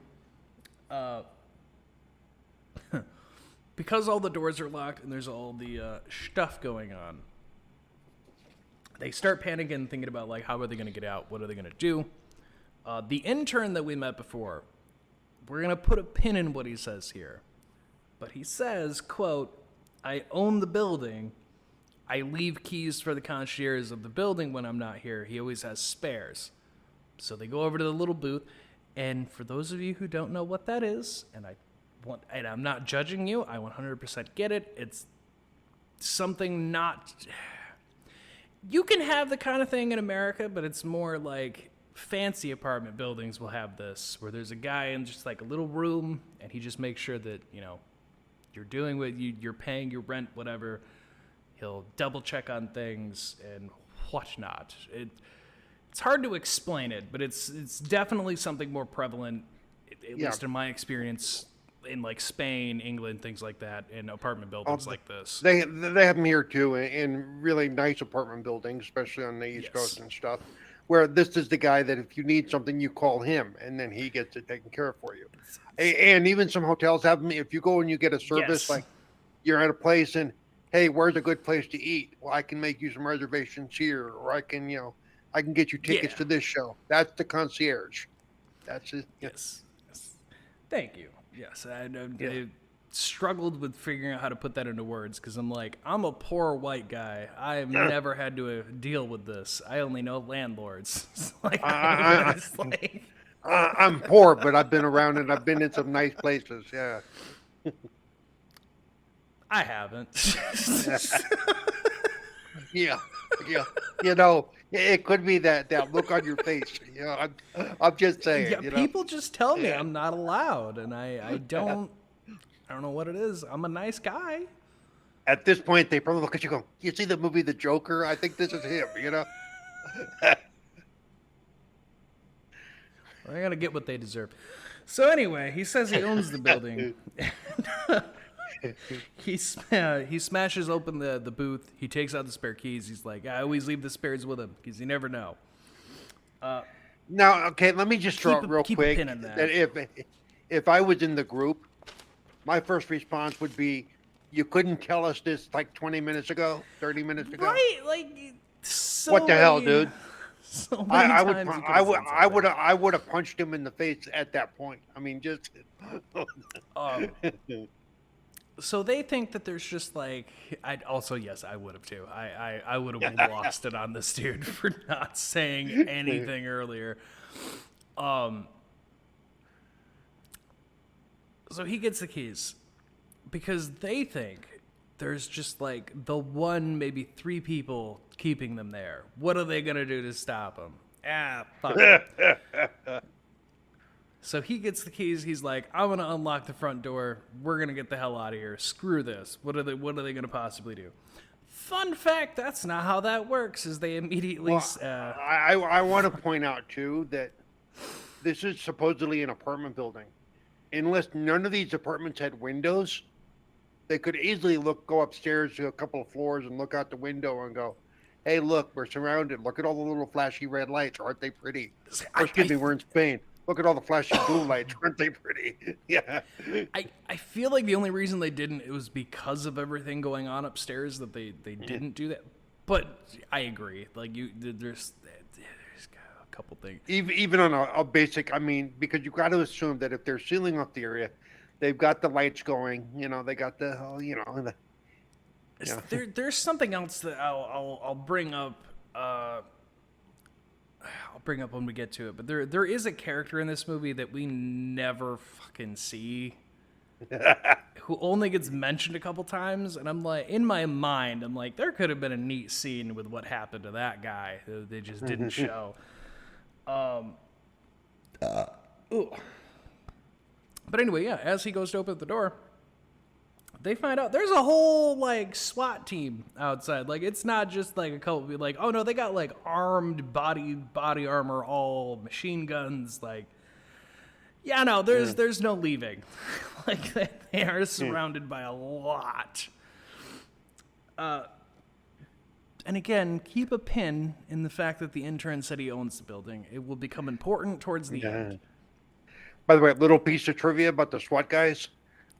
Because all the doors are locked and there's all the stuff going on, they start panicking, thinking about how are they going to get out? What are they going to do? The intern that we met before, we're going to put a pin in what he says here. But he says, quote, I own the building. I leave keys for the concierge of the building when I'm not here. He always has spares. So they go over to the little booth. And for those of you who don't know what that is, and I'm not judging you, I 100% get it. It's something not... You can have the kind of thing in America, but it's more like fancy apartment buildings will have this, where there's a guy in just a little room, and he just makes sure that, you're doing what you're paying your rent, whatever. He'll double check on things and whatnot. It's hard to explain it, but it's definitely something more prevalent, at least in my experience, in like Spain, England, things like that, in apartment buildings like this. They have them here too, in really nice apartment buildings, especially on the East Coast and stuff, where this is the guy that if you need something, you call him, and then he gets it taken care of for you. And even some hotels have them. If you go and you get a service, like you're at a place and, hey, where's a good place to eat? Well, I can make you some reservations here, or I can, I can get you tickets to this show. That's the concierge. That's it. Yes. Thank you. Yes, I struggled with figuring out how to put that into words because I'm like, I'm a poor white guy. I have never had to deal with this. I only know landlords. I'm poor, but I've been around and I've been in some nice places. Yeah. I haven't. Yeah. It could be that look on your face. I'm just saying. Yeah, people just tell me I'm not allowed, and I don't know what it is. I'm a nice guy. At this point, they probably look at you and go, you see the movie The Joker? I think this is him, They're going to get what they deserve. So anyway, he says he owns the building. He smashes open the booth. He takes out the spare keys. He's like, I always leave the spares with him because you never know. Now, okay, let me just throw it real keep quick. A pin in that. If I was in the group, my first response would be, you couldn't tell us this like 20 minutes ago, 30 minutes ago. Right, like so what the hell, dude? So many I would have punched him in the face at that point. I mean, just. So they think that there's just like, I would have too. I would have lost it on this dude for not saying anything earlier. So he gets the keys because they think there's just like the one, maybe 3 people keeping them there. What are they going to do to stop them? Fuck it. So he gets the keys. He's like, I'm going to unlock the front door. We're going to get the hell out of here. Screw this. What are they going to possibly do? Fun fact, that's not how that works, is they immediately... I want to point out, too, that this is supposedly an apartment building. Unless none of these apartments had windows, they could easily go upstairs to a couple of floors and look out the window and go, hey, look, we're surrounded. Look at all the little flashy red lights. Aren't they pretty? Excuse me, we're in Spain. Look at all the flashy blue lights. Aren't they pretty? Yeah. I feel like the only reason they didn't, it was because of everything going on upstairs that they didn't do that. But I agree. Like, there's a couple things. Even on a basic, I mean, because you got to assume that if they're sealing off the area, they've got the lights going. They got the, There's something else that I'll bring up. I'll bring up when we get to it, but there is a character in this movie that we never fucking see, who only gets mentioned a couple times, and I'm like, in my mind, I'm like, there could have been a neat scene with what happened to that guy that they just didn't show. But anyway, as he goes to open the door, they find out there's a whole like SWAT team outside. Like, it's not just like a couple, like, oh no, they got like armed body armor, all machine guns. Like, yeah, no, there's no leaving. Like, they are surrounded by a lot. And again, keep a pin in the fact that the intern said he owns the building. It will become important towards the end. By the way, little piece of trivia about the SWAT guys.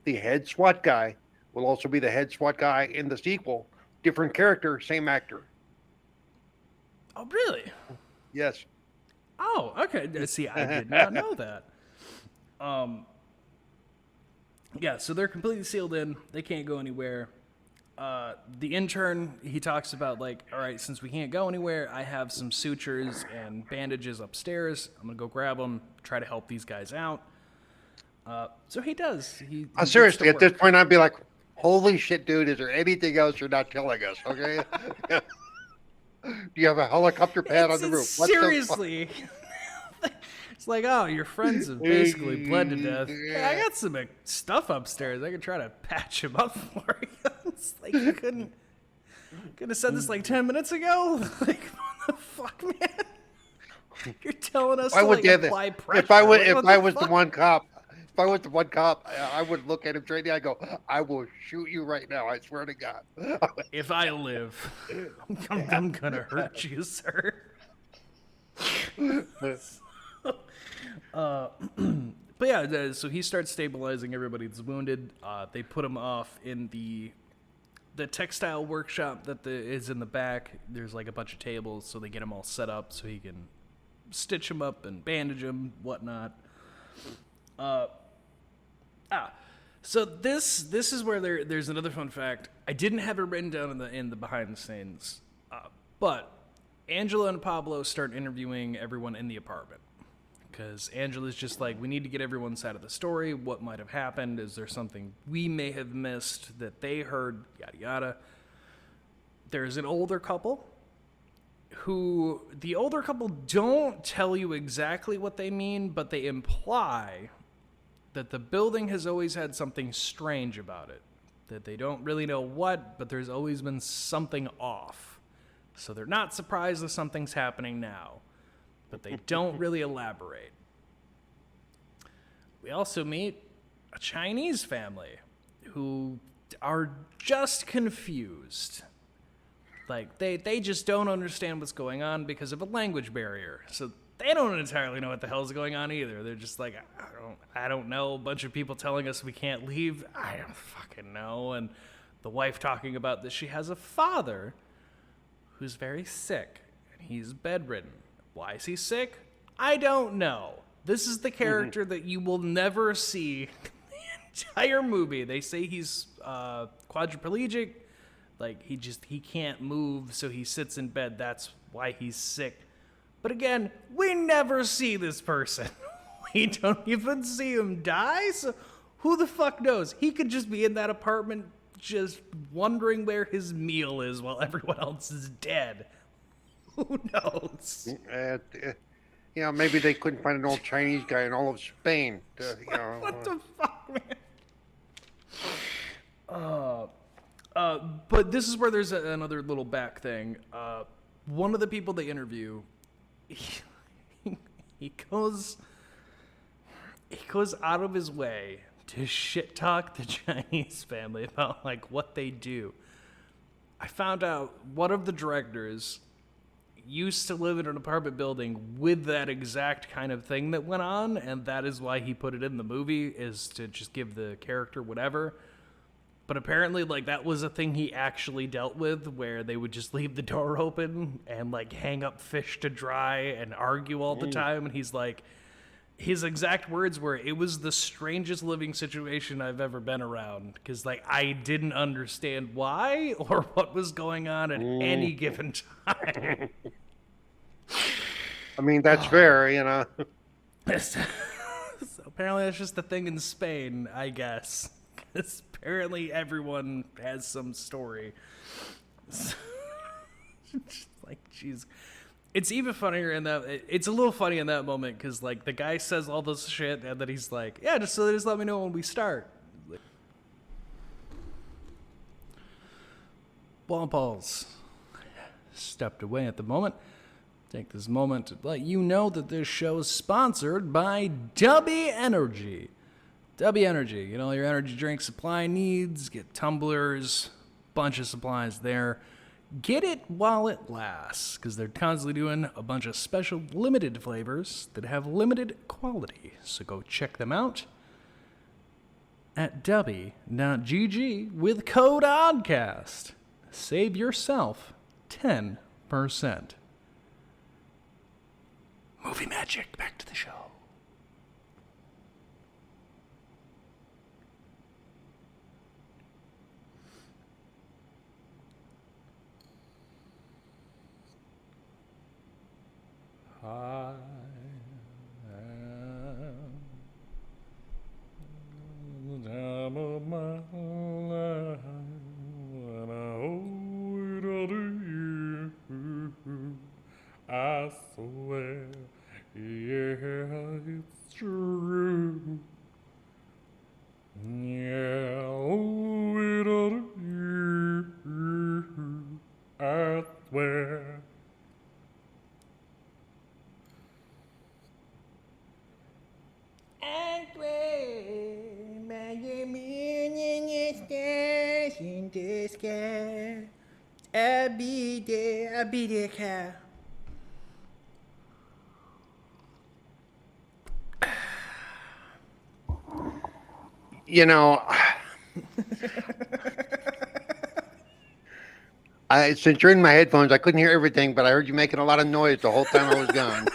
The head SWAT guy will also be the head SWAT guy in the sequel. Different character, same actor. Oh, really? Yes. Oh, okay. See, I did not know that. Yeah, so they're completely sealed in. They can't go anywhere. The intern, he talks about, like, all right, since we can't go anywhere, I have some sutures and bandages upstairs. I'm going to go grab them, try to help these guys out. So he does. He seriously, at this point, I'd be like, holy shit, dude, is there anything else you're not telling us, okay? Do you have a helicopter pad on the roof? Seriously. It's like, oh, your friends have basically bled to death. Hey, I got some stuff upstairs. I could try to patch him up for you. It's like, you couldn't. Could have said this like 10 minutes ago. Like, what the fuck, man? You're telling us I to would like, do apply that. pressure. If I was, Like, if what I was the fuck? one cop, if I was the one cop, I would look at him straight in the eye and go, "I will shoot you right now. I swear to God." If I live, I'm gonna hurt you, sir. But yeah, so he starts stabilizing everybody that's wounded. They put him off in the textile workshop that is in the back. There's like a bunch of tables, so they get him all set up so he can stitch him up and bandage him, whatnot. So this is where there's another fun fact. I didn't have it written down in the behind the scenes, but Angela and Pablo start interviewing everyone in the apartment. Because Angela's just like, we need to get everyone's side of the story. What might have happened? Is there something we may have missed that they heard? Yada, yada. There's an older couple who, the older couple don't tell you exactly what they mean, but they imply that the building has always had something strange about it. That they don't really know what, but there's always been something off. So they're not surprised that something's happening now. But they don't really elaborate. We also meet a Chinese family who are just confused. Like, they just don't understand what's going on because of a language barrier. So they don't entirely know what the hell's going on either. They're just like, I don't know. A bunch of people telling us we can't leave. I don't fucking know. And the wife talking about that she has a father who's very sick and he's bedridden. Why is he sick? I don't know. This is the character that you will never see in the entire movie. They say he's quadriplegic. Like, he can't move, so he sits in bed. That's why he's sick. But again, we never see this person. We don't even see him die, so who the fuck knows? He could just be in that apartment just wondering where his meal is while everyone else is dead. Who knows? Maybe they couldn't find an old Chinese guy in all of Spain. What the fuck, man? But this is where there's another little back thing. One of the people they interview, he goes out of his way to shit talk the Chinese family about like what they do. I found out one of the directors used to live in an apartment building with that exact kind of thing that went on, and that is why he put it in the movie, is to just give the character whatever. But apparently, like, that was a thing he actually dealt with, where they would just leave the door open and, like, hang up fish to dry and argue all the time. And he's like, his exact words were, it was the strangest living situation I've ever been around. Because, like, I didn't understand why or what was going on at any given time. I mean, that's fair, So apparently that's just the thing in Spain, I guess. Because apparently everyone has some story. Like, jeez. It's even funnier in that, it's a little funny in that moment, because, like, the guy says all this shit, and then he's like, yeah, just let me know when we start. Balls stepped away at the moment. Take this moment to let you know that this show is sponsored by Dubby Energy. Dubby Energy, your energy drink supply needs, get tumblers, bunch of supplies there. Get it while it lasts, because they're constantly doing a bunch of special limited flavors that have limited quality. So go check them out at dubby.gg with code Oddcast. Save yourself 10%. Movie magic, back to the show. I am the time of my life, and I owe it all to you. I swear, yeah, I'll be there, Cal. You know, since you're in my headphones, I couldn't hear everything, but I heard you making a lot of noise the whole time I was gone.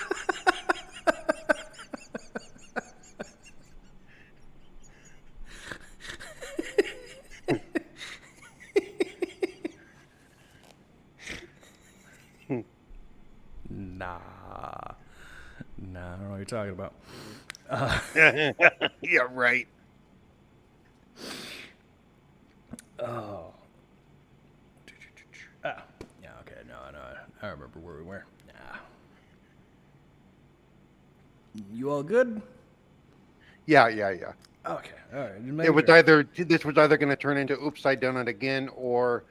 Nah, I don't know what you're talking about. Yeah, right. Oh. Yeah, okay, no, I remember where we were. Nah. You all good? Yeah. Okay, all right. This was either going to turn into Oops, I Done It Again, or,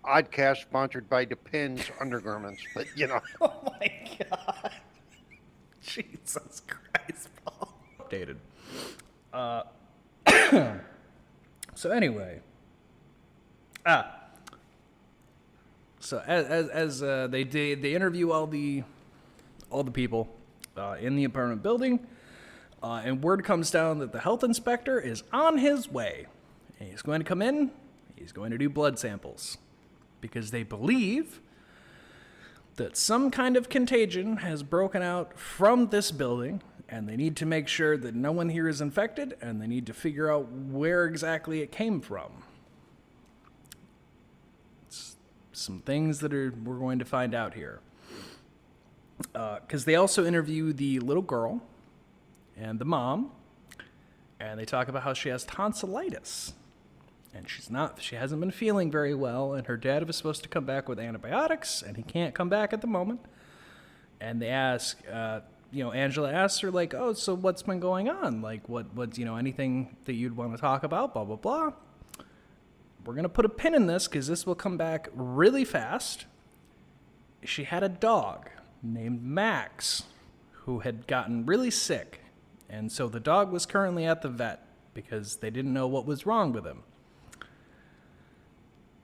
Oddcast sponsored by Depends Undergarments. But Oh my god. Jesus Christ, Paul. Updated. So anyway. So as they interview all the people in the apartment building, and word comes down that the health inspector is on his way. And he's going to come in. He's going to do blood samples because they believe that some kind of contagion has broken out from this building, and they need to make sure that no one here is infected, and they need to figure out where exactly it came from. It's some things that we're going to find out here. Because they also interview the little girl and the mom, and they talk about how she has tonsillitis. And she hasn't been feeling very well, and her dad was supposed to come back with antibiotics, and he can't come back at the moment. And they ask, Angela asks her, like, oh, so what's been going on? Like, what's, anything that you'd want to talk about, blah, blah, blah. We're going to put a pin in this, because this will come back really fast. She had a dog named Max, who had gotten really sick. And so the dog was currently at the vet, because they didn't know what was wrong with him.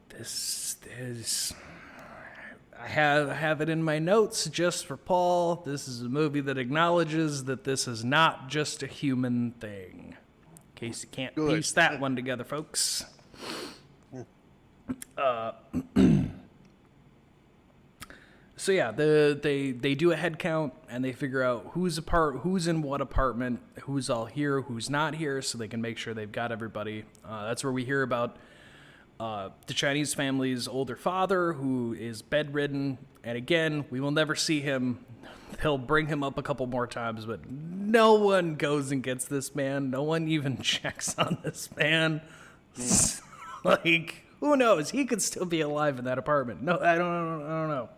This is... I have it in my notes just for Paul. This is a movie that acknowledges that this is not just a human thing. In case you can't piece that one together, folks. So yeah, they do a head count, and they figure out who's in what apartment, who's all here, who's not here, so they can make sure they've got everybody. That's where we hear about the Chinese family's older father, who is bedridden, and again, we will never see him. They'll bring him up a couple more times, but no one goes and gets this man. No one even checks on this man. Like, who knows? He could still be alive in that apartment. No, I don't know.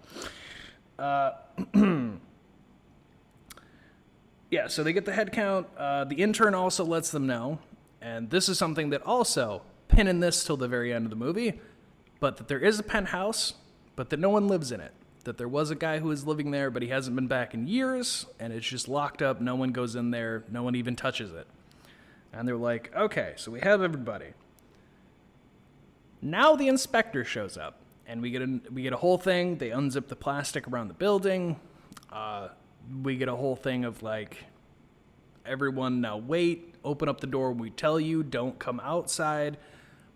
Yeah, so they get the head count. The intern also lets them know, and this is something that also pinning this till the very end of the movie, but that there is a penthouse, but that no one lives in it. That there was a guy who was living there, but he hasn't been back in years, and it's just locked up. No one goes in there. No one even touches it. And they're like, okay, so we have everybody. Now the inspector shows up, and we get a whole thing. They unzip the plastic around the building. We get a whole thing of like, everyone now wait, open up the door when we tell you, don't come outside.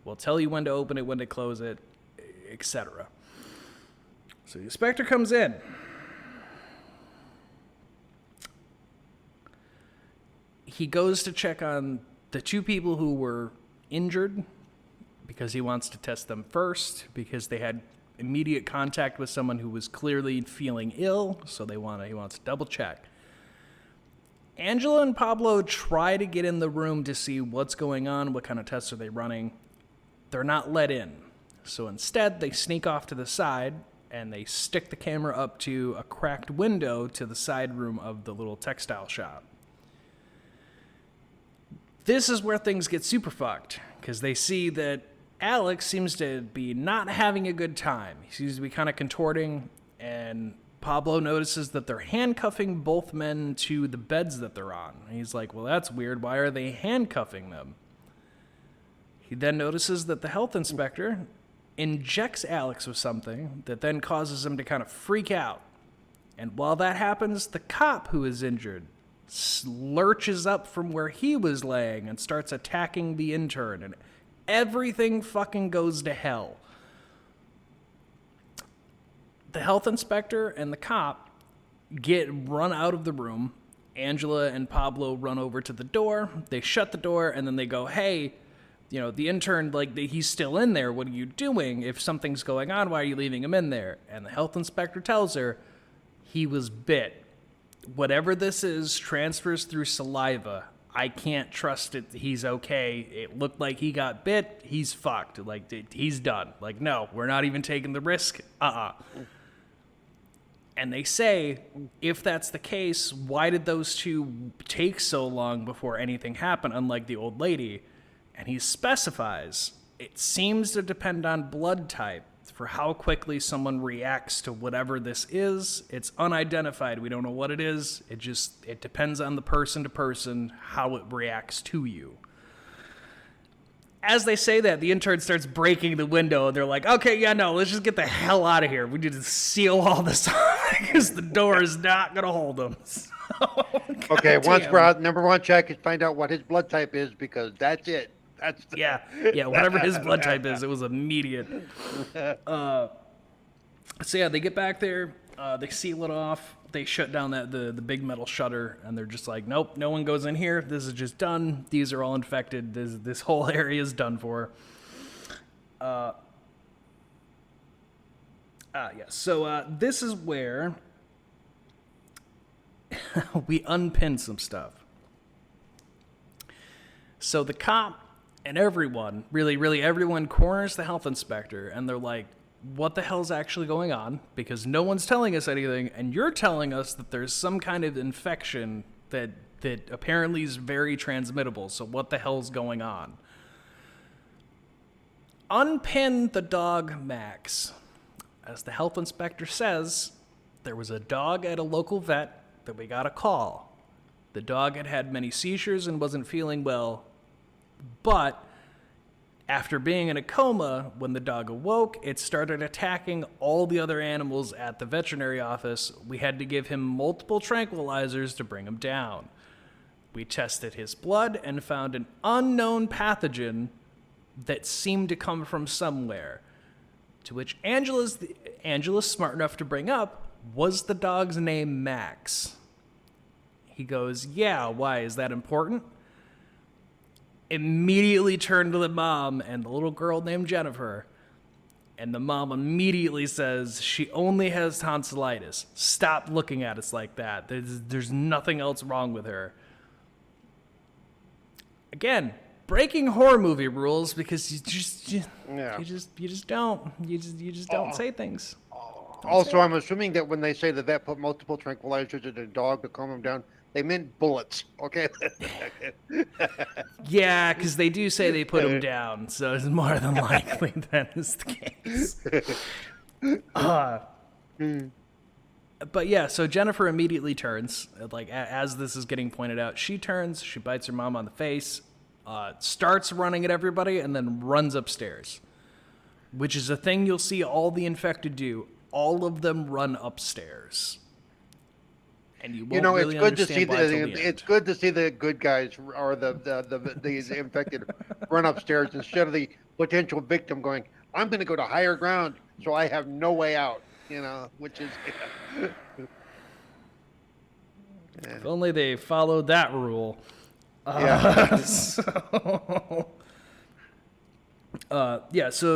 We'll tell you when to open it, when to close it, etc. So the inspector comes in. He goes to check on the two people who were injured because he wants to test them first, because they had immediate contact with someone who was clearly feeling ill, so he wants to double check. Angela and Pablo try to get in the room to see what's going on, what kind of tests are they running. They're not let in. So instead, they sneak off to the side, and they stick the camera up to a cracked window to the side room of the little textile shop. This is where things get super fucked, because they see that Alex seems to be not having a good time. He seems to be kind of contorting, and Pablo notices that they're handcuffing both men to the beds that they're on. And he's like, well, that's weird. Why are they handcuffing them? He then notices that the health inspector injects Alex with something that then causes him to kind of freak out. And while that happens, the cop who is injured lurches up from where he was laying and starts attacking the intern, and everything fucking goes to hell. The health inspector and the cop get run out of the room. Angela and Pablo run over to the door. They shut the door, and then they go, hey, you know, the intern, like, he's still in there. What are you doing? If something's going on, why are you leaving him in there? And the health inspector tells her he was bit. Whatever this is transfers through saliva. I can't trust it. He's okay. It looked like he got bit. He's fucked. Like, he's done. Like, no, we're not even taking the risk. And they say, if that's the case, why did those two take so long before anything happened, unlike the old lady? And he specifies, it seems to depend on blood type for how quickly someone reacts to whatever this is. It's unidentified. We don't know what it is. It depends on the person to person, how it reacts to you. As they say that, the intern starts breaking the window, and they're like, okay, yeah, no, let's just get the hell out of here. We need to seal all this off because the door is not going to hold them. So, Okay, once we're out, number one check is find out what his blood type is, because that's it. That's the... Yeah, whatever his blood type is, it was immediate. So yeah, they get back there, they seal it off, they shut down the big metal shutter, and they're just like, nope, no one goes in here. This is just done. These are all infected. This whole area is done for. So this is where we unpin some stuff. So the cop and everyone, really everyone, corners the health inspector, and they're like, what the hell's actually going on? Because no one's telling us anything, and you're telling us that there's some kind of infection that apparently is very transmittable, so what the hell's going on? Unpin the dog Max. As the health inspector says, there was a dog at a local vet that we got a call. The dog had had many seizures and wasn't feeling well, but after being in a coma, when the dog awoke, it started attacking all the other animals at the veterinary office. We had to give him multiple tranquilizers to bring him down. We tested his blood and found an unknown pathogen that seemed to come from somewhere. To which Angela's smart enough to bring up, was the dog's name Max? He goes, yeah, why? Is that important? Immediately turned to the mom and the little girl named Jennifer, and the mom immediately says, she only has tonsillitis. Stop looking at us like that. There's nothing else wrong with her. Again, breaking horror movie rules, because you just don't say things. Also, I'm assuming that when they say the vet put multiple tranquilizers in a dog to calm him down, they meant bullets, okay? Yeah, because they do say they put him down, so it's more than likely that is the case. But yeah, so Jennifer immediately turns, like as this is getting pointed out, she turns, she bites her mom on the face, starts running at everybody, and then runs upstairs, which is a thing you'll see all the infected do. All of them run upstairs. And you won't really understand why till the end. It's good to see the good guys or the infected run upstairs instead of the potential victim going, I'm going to go to higher ground, so I have no way out. Which is. If only they followed that rule.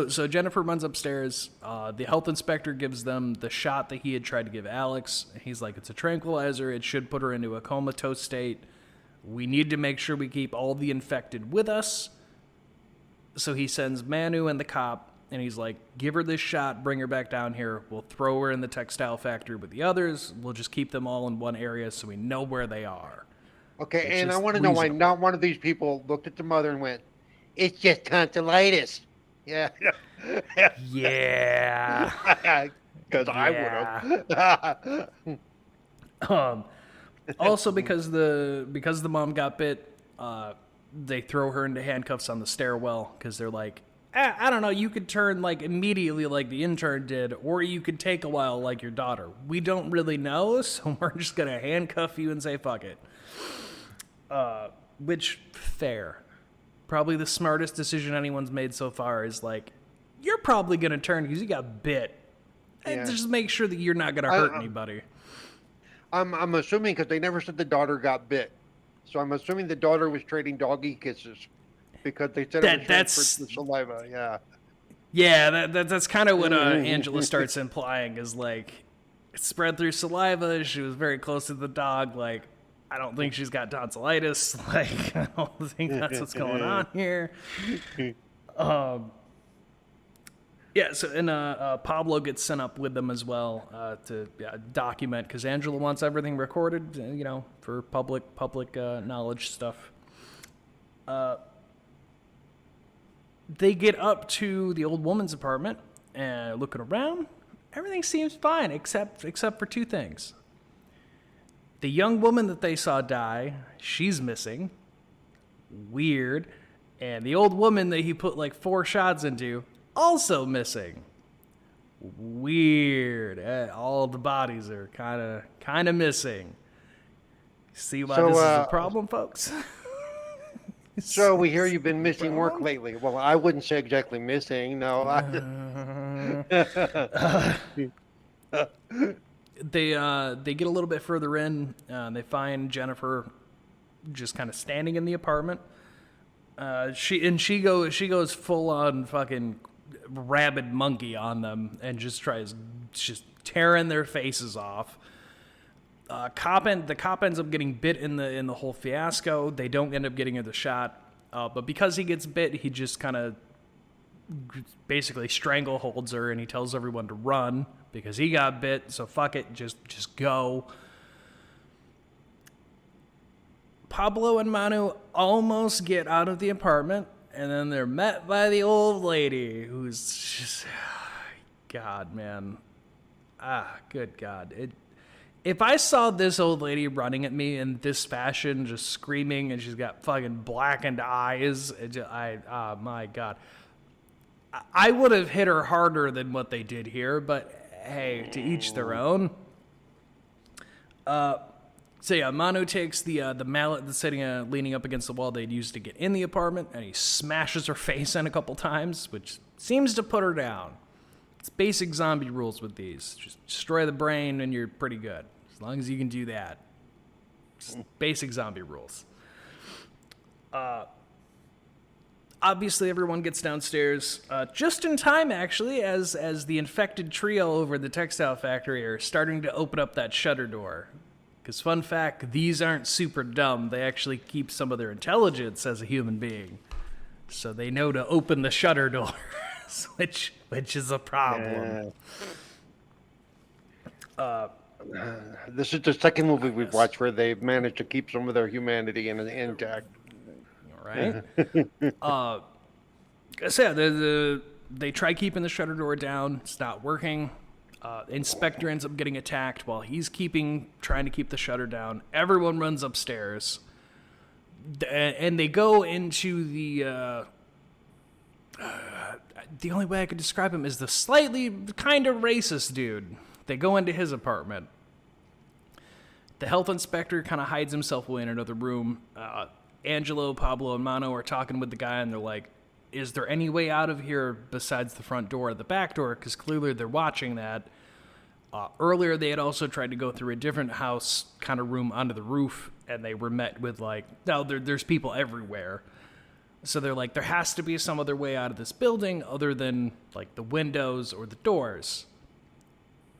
So Jennifer runs upstairs. The health inspector gives them the shot that he had tried to give Alex. He's like, it's a tranquilizer. It should put her into a comatose state. We need to make sure we keep all the infected with us. So he sends Manu and the cop, and he's like, give her this shot, bring her back down here. We'll throw her in the textile factory with the others. We'll just keep them all in one area so we know where they are. Okay, and I want to know why not one of these people looked at the mother and went, it's just tonsillitis. Yeah. Yeah. Because I would have. Also, because the mom got bit, they throw her into handcuffs on the stairwell because they're like, I don't know, you could turn like immediately like the intern did, or you could take a while like your daughter. We don't really know, so we're just going to handcuff you and say fuck it. Which, fair. Probably the smartest decision anyone's made so far is like, you're probably going to turn because you got bit. And just make sure that you're not going to hurt anybody. I'm assuming, because they never said the daughter got bit. So I'm assuming the daughter was trading doggy kisses. Because they said it was transferred to saliva, Yeah, that's kind of what Angela starts implying is like, it spread through saliva. She was very close to the dog. Like, I don't think she's got tonsillitis. Like, I don't think that's what's going on here. Yeah, so and Pablo gets sent up with them as well to document, because Angela wants everything recorded, for public knowledge stuff. They get up to the old woman's apartment and looking around. Everything seems fine except for two things. The young woman that they saw die, she's missing. Weird. And the old woman that he put like 4 shots into, also missing. Weird. All the bodies are kind of missing. See why this is a problem, folks? So we hear you've been missing work lately. Well, I wouldn't say exactly missing. No. They get a little bit further in. They find Jennifer just kind of standing in the apartment. She goes full on fucking rabid monkey on them and just tries tearing their faces off. The cop ends up getting bit in the whole fiasco. They don't end up getting her the shot, but because he gets bit, he just kind of basically strangleholds her, and he tells everyone to run because he got bit. So fuck it, just go. Pablo and Manu almost get out of the apartment, and then they're met by the old lady, who's just, God, man, good God. If I saw this old lady running at me in this fashion, just screaming, and she's got fucking blackened eyes, my God. I would have hit her harder than what they did here, but hey, to each their own. So yeah, Manu takes the mallet that's leaning up against the wall they'd used to get in the apartment, and he smashes her face in a couple times, which seems to put her down. It's basic zombie rules with these. Just destroy the brain and you're pretty good. As long as you can do that. Just basic zombie rules. Obviously, everyone gets downstairs just in time, actually, as the infected trio over at the textile factory are starting to open up that shutter door. Because, fun fact, these aren't super dumb. They actually keep some of their intelligence as a human being. So they know to open the shutter door. Which is a problem. This is the second movie we've watched where they've managed to keep some of their humanity intact. Right? So yeah, they try keeping the shutter door down. It's not working. Inspector ends up getting attacked while he's trying to keep the shutter down. Everyone runs upstairs. And they go into the only way I could describe him is the slightly kind of racist dude. They go into his apartment. The health inspector kind of hides himself away in another room. Angelo, Pablo, and Mano are talking with the guy, and they're like, is there any way out of here besides the front door or the back door? Because clearly they're watching that. Earlier, they had also tried to go through a different house kind of room onto the roof, and they were met with like, no, there's people everywhere. So they're like, there has to be some other way out of this building other than like the windows or the doors.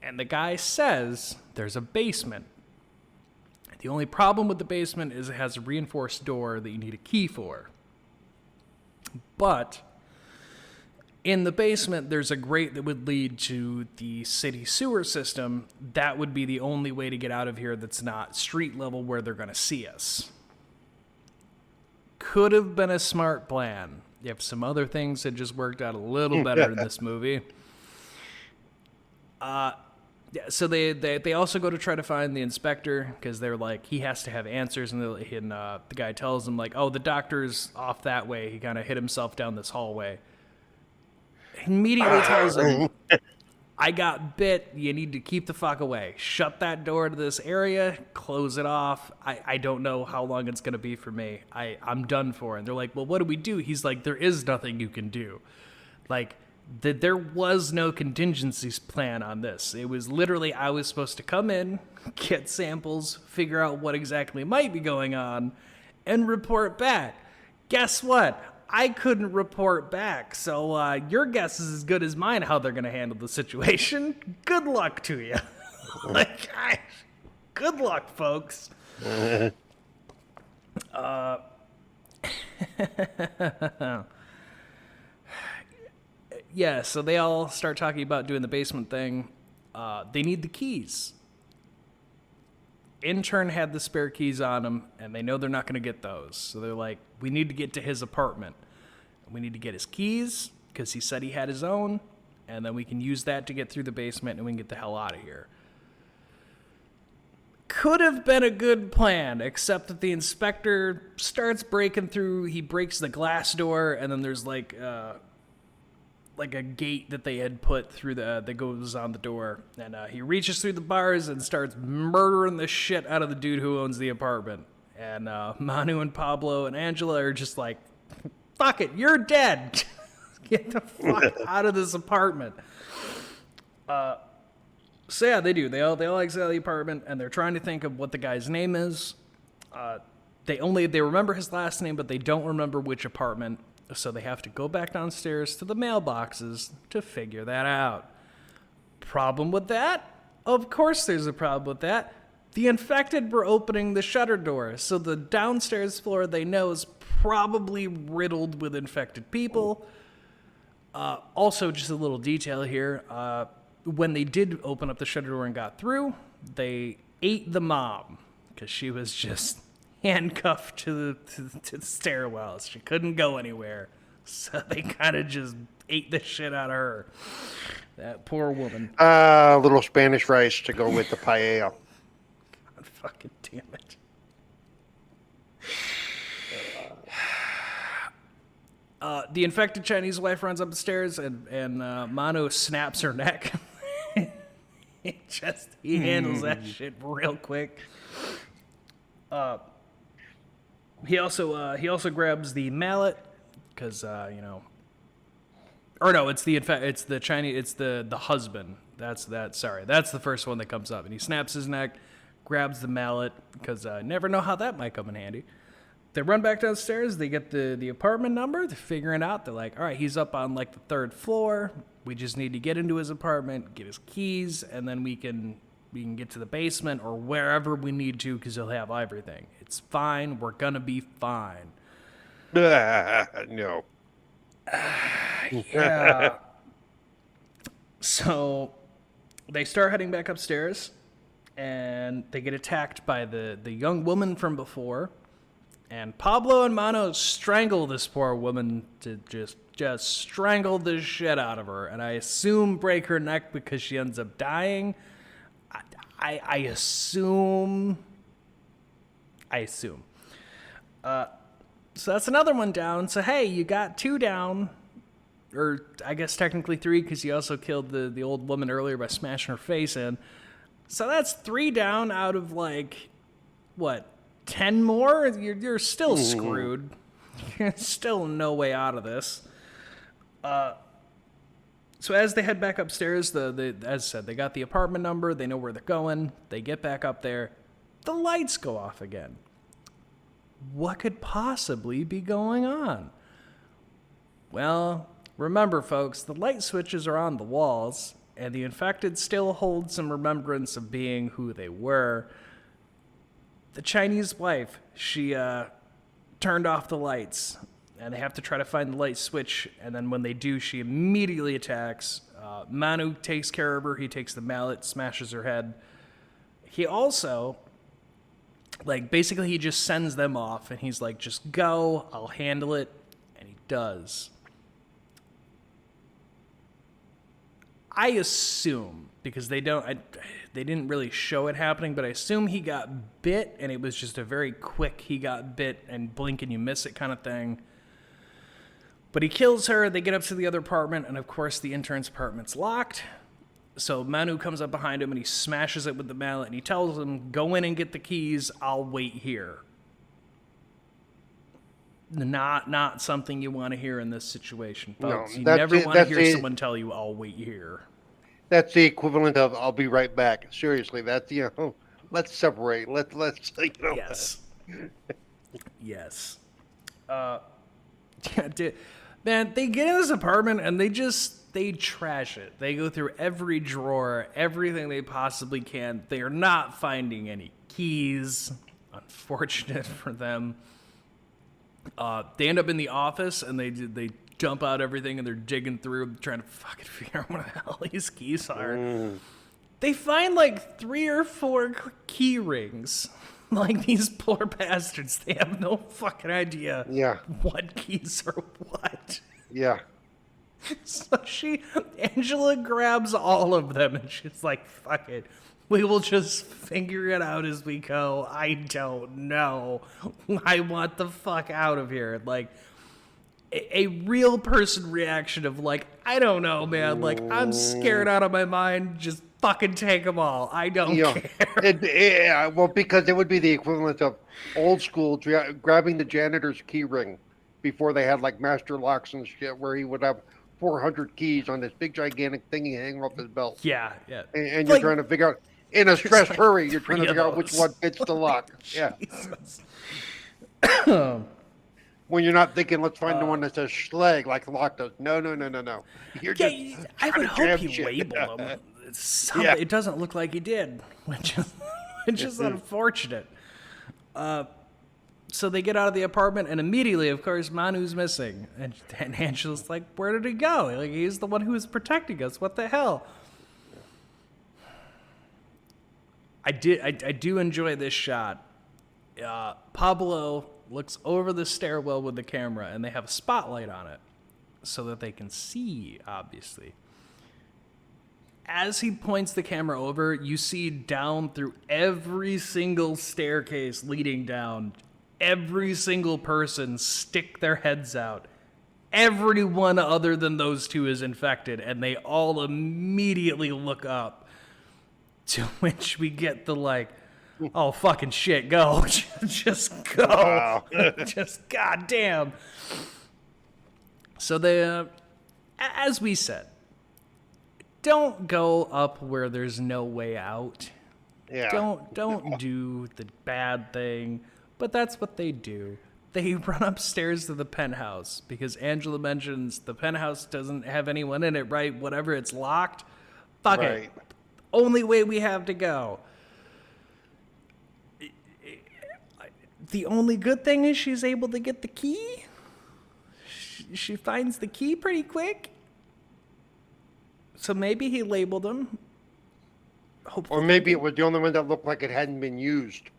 And the guy says there's a basement. The only problem with the basement is it has a reinforced door that you need a key for. But in the basement, there's a grate that would lead to the city sewer system. That would be the only way to get out of here that's not street level where they're going to see us. Could have been a smart plan if some other things had just worked out a little better in this movie. So they also go to try to find the inspector because they're like, he has to have answers. And the guy tells them like, oh, the doctor's off that way. He kind of hit himself down this hallway. immediately tells him, I got bit. You need to keep the fuck away. Shut that door to this area. Close it off. I don't know how long it's going to be for me. I'm done for. And they're like, well, what do we do? He's like, there is nothing you can do. Like, there was no contingency plan on this. It was literally, I was supposed to come in, get samples, figure out what exactly might be going on, and report back. Guess what? I couldn't report back, so your guess is as good as mine how they're going to handle the situation. Good luck to you. Good luck, folks. Yeah, so they all start talking about doing the basement thing. They need the keys. Intern had the spare keys on him, and they know they're not going to get those. So they're like, we need to get to his apartment. We need to get his keys, because he said he had his own, and then we can use that to get through the basement, and we can get the hell out of here. Could have been a good plan, except that the inspector starts breaking through. He breaks the glass door, and then there's like a gate that they had put through that goes on the door, and he reaches through the bars and starts murdering the shit out of the dude who owns the apartment. And Manu and Pablo and Angela are just like, fuck it, you're dead. Get the fuck out of this apartment. So yeah, they do. They all exit the apartment, and they're trying to think of what the guy's name is. They remember his last name, but they don't remember which apartment. So they have to go back downstairs to the mailboxes to figure that out. Problem with that? Of course there's a problem with that. The infected were opening the shutter door, so the downstairs floor they know is probably riddled with infected people. Also, just a little detail here. When they did open up the shutter door and got through, they ate the mom because she was just handcuffed to the stairwells. She couldn't go anywhere. So they kind of just ate the shit out of her. That poor woman. A little Spanish rice to go with the paella. God fucking damn it. The infected Chinese wife runs up the stairs, and Mano snaps her neck. He handles that shit real quick. He also grabs the mallet because or no, it's the Chinese, it's the husband. That's the first one that comes up, and he snaps his neck, grabs the mallet because I never know how that might come in handy. They run back downstairs. They get the apartment number. They're figuring out. They're like, all right, he's up on like the 3rd floor. We just need to get into his apartment, get his keys, and then we can get to the basement or wherever we need to because he'll have everything. It's fine. We're gonna be fine. No. Yeah. So they start heading back upstairs, and they get attacked by the young woman from before. And Pablo and Mano strangle this poor woman to just strangle the shit out of her. And I assume break her neck because she ends up dying. I assume. So that's another one down. So, hey, you got 2 down. Or I guess technically 3 because you also killed the old woman earlier by smashing her face in. So that's 3 down out of like, what? 10 more? You're still screwed. There's still no way out of this. So as they head back upstairs, as I said, they got the apartment number. They know where they're going. They get back up there. The lights go off again. What could possibly be going on? Well, remember, folks, the light switches are on the walls, and the infected still hold some remembrance of being who they were. The Chinese wife, she turned off the lights, and they have to try to find the light switch, and then when they do, she immediately attacks. Manu takes care of her. He takes the mallet, smashes her head. He also, basically he just sends them off, and he's like, just go, I'll handle it, and he does. I assume, because they didn't really show it happening, but I assume he got bit, and it was just a very quick he got bit and blink and you miss it kind of thing. But he kills her. They get up to the other apartment, and of course the intern's apartment's locked. So Manu comes up behind him and he smashes it with the mallet, and he tells him, "Go in and get the keys. I'll wait here." Not something you want to hear in this situation, folks. You never want to hear someone tell you, "I'll wait here." That's the equivalent of "I'll be right back." Seriously, that's let's separate. Let's Yes. Yes. Man, they get in this apartment and they trash it. They go through every drawer, everything they possibly can. They are not finding any keys. Unfortunate for them. They end up in the office and they dump out everything and they're digging through, trying to fucking figure out what the hell these keys are. They find like 3 or 4 key rings. Like, these poor bastards, they have no fucking idea what keys are what. Yeah. So Angela grabs all of them and she's like, "Fuck it. We will just figure it out as we go. I don't know. I want the fuck out of here." Like, a real person reaction of like, "I don't know, man. Like, I'm scared out of my mind. Just fucking take them all. I don't care." Well, because it would be the equivalent of old school grabbing the janitor's key ring before they had like master locks and shit, where he would have 400 keys on this big gigantic thingy hanging off his belt. Yeah. And you're trying to figure out, in a stressed hurry, you're trying to figure out which one fits the lock. Yeah. When you're not thinking, let's find the one that says Schleg, like the lock does. No. You're I would hope he labeled them. It doesn't look like he did, which is unfortunate. So they get out of the apartment, and immediately, of course, Manu's missing. And Angela's like, "Where did he go? Like, he's the one who was protecting us. What the hell?" I do enjoy this shot. Pablo looks over the stairwell with the camera, and they have a spotlight on it so that they can see, obviously. As he points the camera over, you see down through every single staircase leading down, every single person stick their heads out. Everyone other than those 2 is infected, and they all immediately look up. To which we get the like, "Oh, fucking shit, go." Just go. Wow. Just goddamn. So they, as we said, don't go up where there's no way out. Yeah. Don't do the bad thing. But that's what they do. They run upstairs to the penthouse because Angela mentions the penthouse doesn't have anyone in it, right? Whatever, it's locked. Fuck it. Only way we have to go. The only good thing is she's able to get the key. She finds the key pretty quick. So maybe he labeled them. Hopefully. Or maybe it was the only one that looked like it hadn't been used.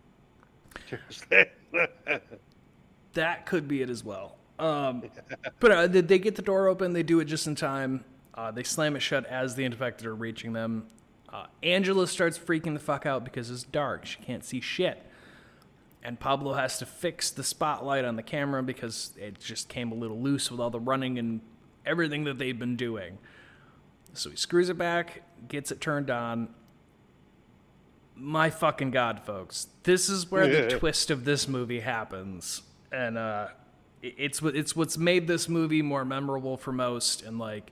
That could be it as well. But they get the door open. They do it just in time. They slam it shut as the infected are reaching them. Angela starts freaking the fuck out because it's dark. She can't see shit. And Pablo has to fix the spotlight on the camera because it just came a little loose with all the running and everything that they've been doing. So he screws it back, gets it turned on. My fucking God, folks. This is where the twist of this movie happens. And it's what's made this movie more memorable for most. And like,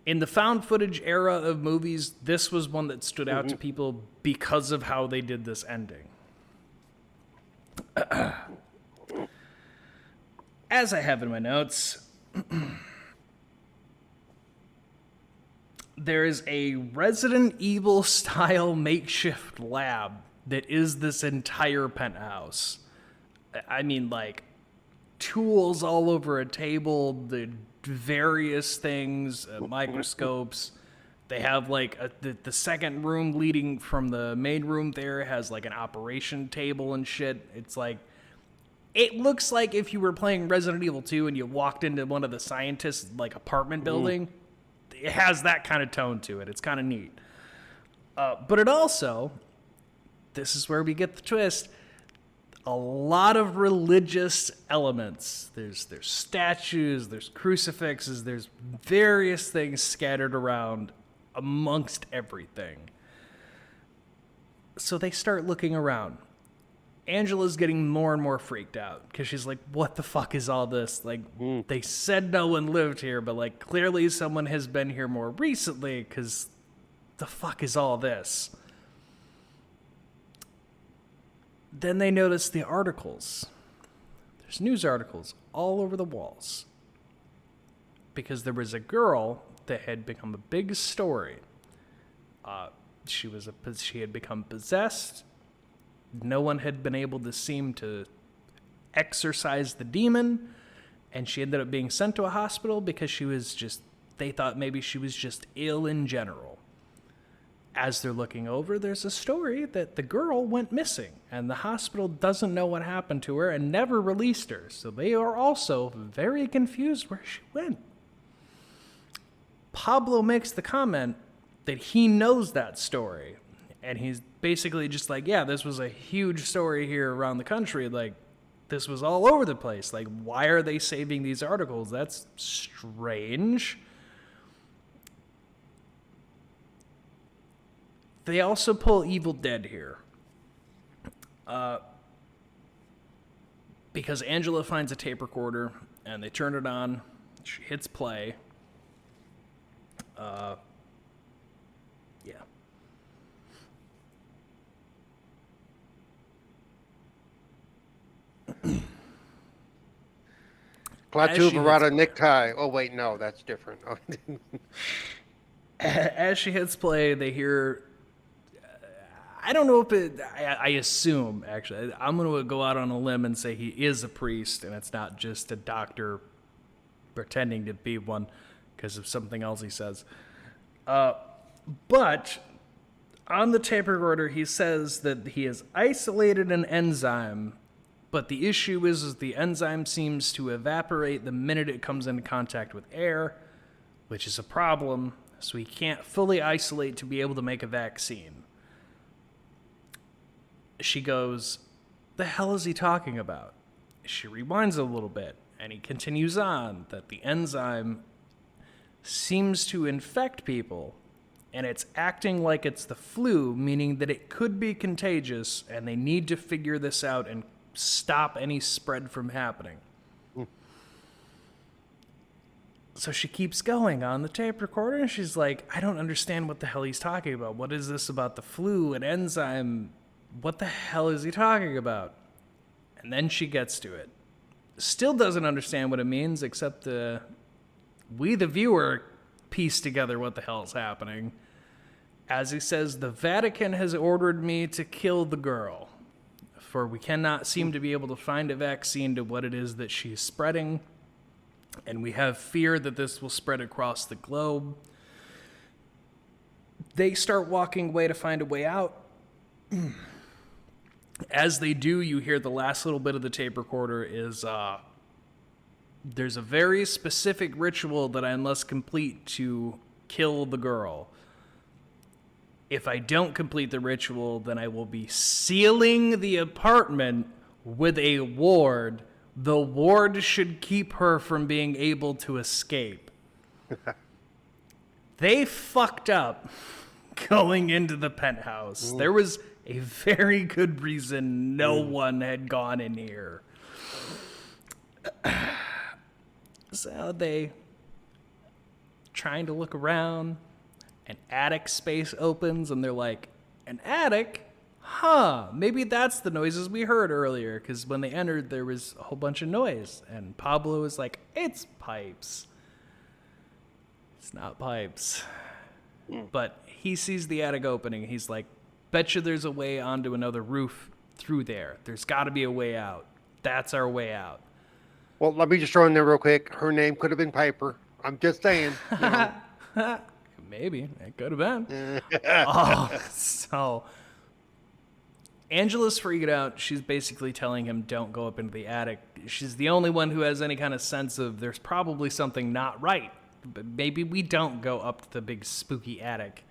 in the found footage era of movies, this was one that stood out to people because of how they did this ending. As I have in my notes, there is a Resident Evil style makeshift lab that is this entire penthouse. I mean, like, tools all over a table, the various things, microscopes. They have like the second room leading from the main room there has like an operation table and shit. It's like, it looks like if you were playing Resident Evil 2 and you walked into one of the scientists' like apartment building. It has that kind of tone to it. It's kind of neat. But it also, this is where we get the twist. a lot of religious elements. There's statues, there's crucifixes, there's various things scattered around amongst everything. So they start looking around. Angela's getting more and more freaked out because she's like, what the fuck is all this? Like, they said no one lived here, but like clearly someone has been here more recently because the fuck is all this? Then they notice the articles. There's news articles all over the walls because there was a girl that had become a big story. She had become possessed. No one had been able to seem to exorcise the demon, and she ended up being sent to a hospital because they thought maybe she was just ill in general. As they're looking over, there's a story that the girl went missing, and the hospital doesn't know what happened to her and never released her, so they are also very confused where she went. Pablo makes the comment that he knows that story. And he's basically just like, yeah, this was a huge story here around the country. Like, this was all over the place. Like, why are they saving these articles? That's strange. They also pull Evil Dead here. Because Angela finds a tape recorder, and they turn it on. She hits play. Yeah. Klaatu Barada necktie. Oh, wait, no, that's different. As she hits play, they hear... I don't know if it... I assume, actually. I'm going to go out on a limb and say he is a priest, and it's not just a doctor pretending to be one because of something else he says. But on the tape recorder, he says that he has isolated an enzyme, but the issue is the enzyme seems to evaporate the minute it comes into contact with air, which is a problem, so he can't fully isolate to be able to make a vaccine. She goes, the hell is he talking about? She rewinds a little bit, and he continues on that the enzyme seems to infect people, and it's acting like it's the flu, meaning that it could be contagious, and they need to figure this out and stop any spread from happening. So she keeps going on the tape recorder, and she's like, I don't understand what the hell he's talking about. What is this about the flu and enzyme? What the hell is he talking about? And then she gets to it. Still doesn't understand what it means, except we, the viewer, piece together what the hell is happening. As he says, the Vatican has ordered me to kill the girl, for we cannot seem to be able to find a vaccine to what it is that she's spreading, and we have fear that this will spread across the globe. They start walking away to find a way out. As they do, you hear the last little bit of the tape recorder is, there's a very specific ritual that I must complete to kill the girl. If I don't complete the ritual, then I will be sealing the apartment with a ward. The ward should keep her from being able to escape. They fucked up going into the penthouse. There was a very good reason no one had gone in here. So they trying to look around. An attic space opens, and they're like, an attic? Huh, maybe that's the noises we heard earlier, because when they entered, there was a whole bunch of noise. And Pablo is like, it's pipes. It's not pipes. But he sees the attic opening. He's like, betcha there's a way onto another roof through there. There's got to be a way out. That's our way out. Well, let me just throw in there real quick. Her name could have been Piper. I'm just saying. You know. Maybe. It could have been. So Angela's freaking out. She's basically telling him, don't go up into the attic. She's the only one who has any kind of sense of there's probably something not right. But maybe we don't go up to the big spooky attic.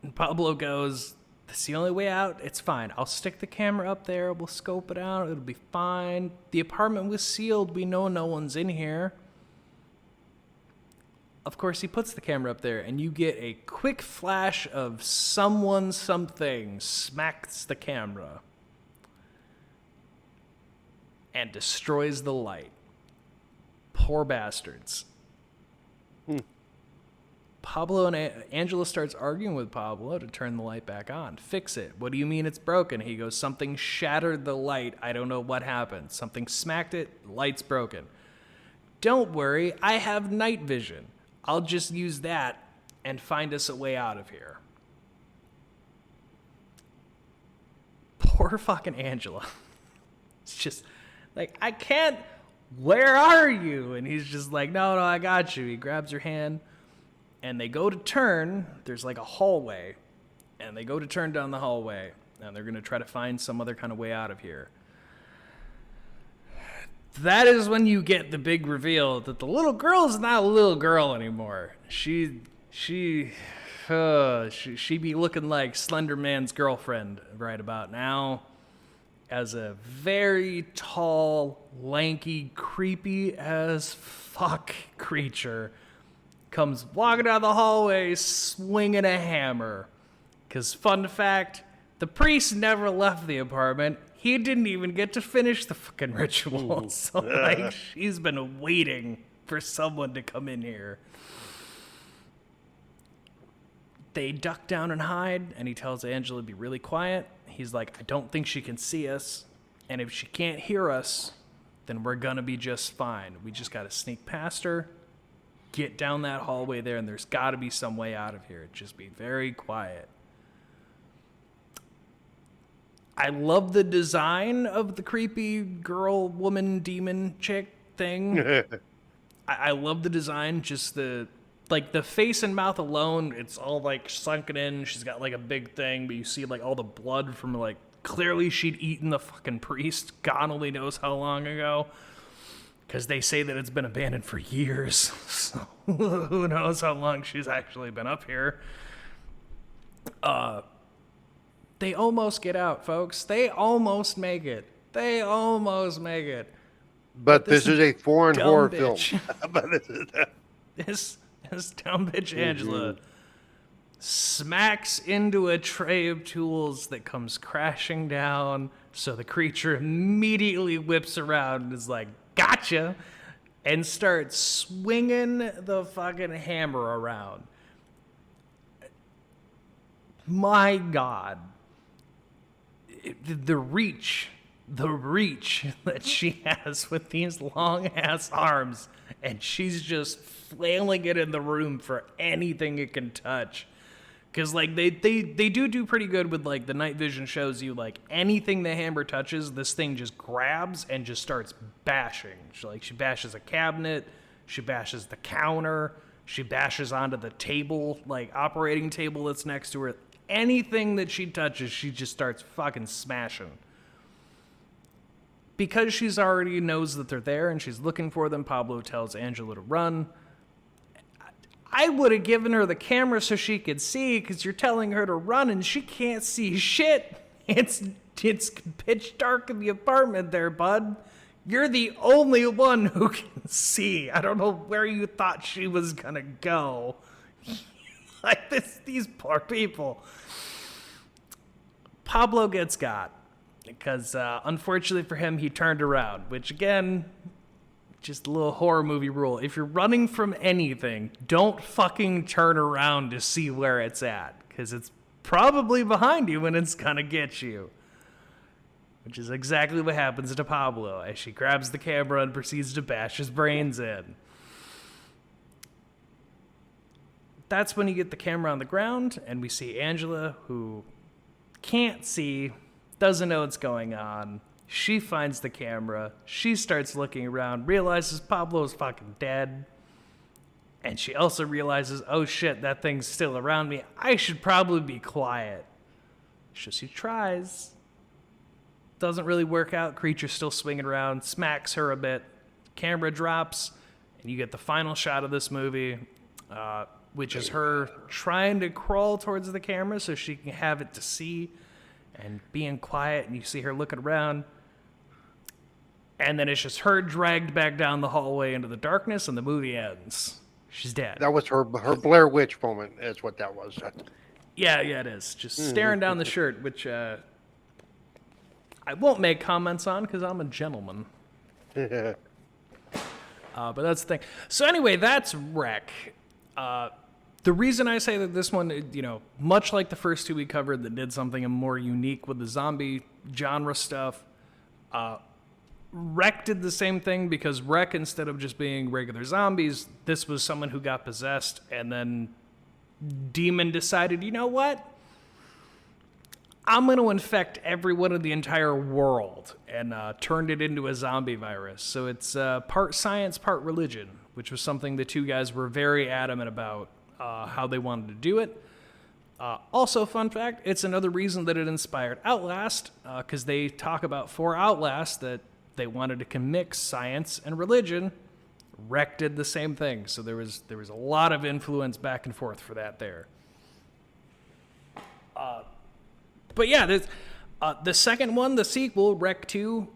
And Pablo goes, That's the only way out. It's fine. I'll stick the camera up there. We'll scope it out. It'll be fine. The apartment was sealed. We know no one's in here. Of course, he puts the camera up there, and you get a quick flash of something smacks the camera and destroys the light. Poor bastards. Pablo and Angela starts arguing with Pablo to turn the light back on. Fix it. What do you mean it's broken? He goes, something shattered the light. I don't know what happened. Something smacked it. Light's broken. Don't worry. I have night vision. I'll just use that and find us a way out of here. Poor fucking Angela. It's just like, I can't. Where are you? And he's just like, no, I got you. He grabs her hand. And they go to turn, there's like a hallway, and they go to turn down the hallway, and they're going to try to find some other kind of way out of here. That is when you get the big reveal that the little girl is not a little girl anymore. She be looking like Slender Man's girlfriend right about now, as a very tall, lanky, creepy as fuck creature comes walking down the hallway swinging a hammer. Because, fun fact, the priest never left the apartment. He didn't even get to finish the fucking ritual. So, like, she's been waiting for someone to come in here. They duck down and hide, and he tells Angela to be really quiet. He's like, I don't think she can see us. And if she can't hear us, then we're gonna be just fine. We just gotta sneak past her, get down that hallway there, and there's got to be some way out of here. Just be very quiet. I love the design of the creepy girl, woman, demon, chick thing. I love the design. Just the face and mouth alone, it's all like sunken in. She's got like a big thing, but you see like all the blood from like, clearly she'd eaten the fucking priest. God only knows how long ago. Because they say that it's been abandoned for years. So who knows how long she's actually been up here. They almost get out, folks. They almost make it. But this is a foreign horror bitch. film. This dumb bitch Angela smacks into a tray of tools that comes crashing down. So the creature immediately whips around and is like, gotcha, and starts swinging the fucking hammer around. My God. The reach that she has with these long-ass arms, and she's just flailing it in the room for anything it can touch. Because, like, they do pretty good with, like, the night vision shows you, like, anything the hammer touches, this thing just grabs and just starts bashing. She bashes a cabinet, she bashes the counter, she bashes onto the table, like, operating table that's next to her. Anything that she touches, she just starts fucking smashing. Because she's already knows that they're there and she's looking for them, Pablo tells Angela to run. I would have given her the camera so she could see, because you're telling her to run and she can't see shit. It's pitch dark in the apartment there, bud. You're the only one who can see. I don't know where you thought she was gonna go. Like these poor people. Pablo gets got because unfortunately for him, he turned around, which again, just a little horror movie rule. If you're running from anything, don't fucking turn around to see where it's at, because it's probably behind you and it's gonna get you. Which is exactly what happens to Pablo as she grabs the camera and proceeds to bash his brains in. That's when you get the camera on the ground and we see Angela, who can't see, doesn't know what's going on. She finds the camera, she starts looking around, realizes Pablo's fucking dead. And she also realizes, oh shit, that thing's still around me. I should probably be quiet. So she tries. Doesn't really work out. Creature's still swinging around, smacks her a bit. Camera drops, and you get the final shot of this movie. which is her trying to crawl towards the camera so she can have it to see and being quiet, and you see her looking around. And then it's just her dragged back down the hallway into the darkness, and the movie ends. She's dead. That was her Blair Witch moment, is what that was. Yeah, it is. Just staring down the shirt, which I won't make comments on because I'm a gentleman. But that's the thing. So anyway, that's Wreck. The reason I say that this one, much like the first two we covered that did something more unique with the zombie genre stuff, Wreck did the same thing because Wreck, instead of just being regular zombies, this was someone who got possessed and then Demon decided, you know what? I'm going to infect everyone in the entire world and turned it into a zombie virus. So it's part science, part religion, which was something the two guys were very adamant about how they wanted to do it. Also, fun fact, it's another reason that it inspired Outlast, because they talk about for Outlast that they wanted to mix science and religion. Wreck did the same thing, so there was a lot of influence back and forth for that there. But yeah, the second one, the sequel, Wreck 2,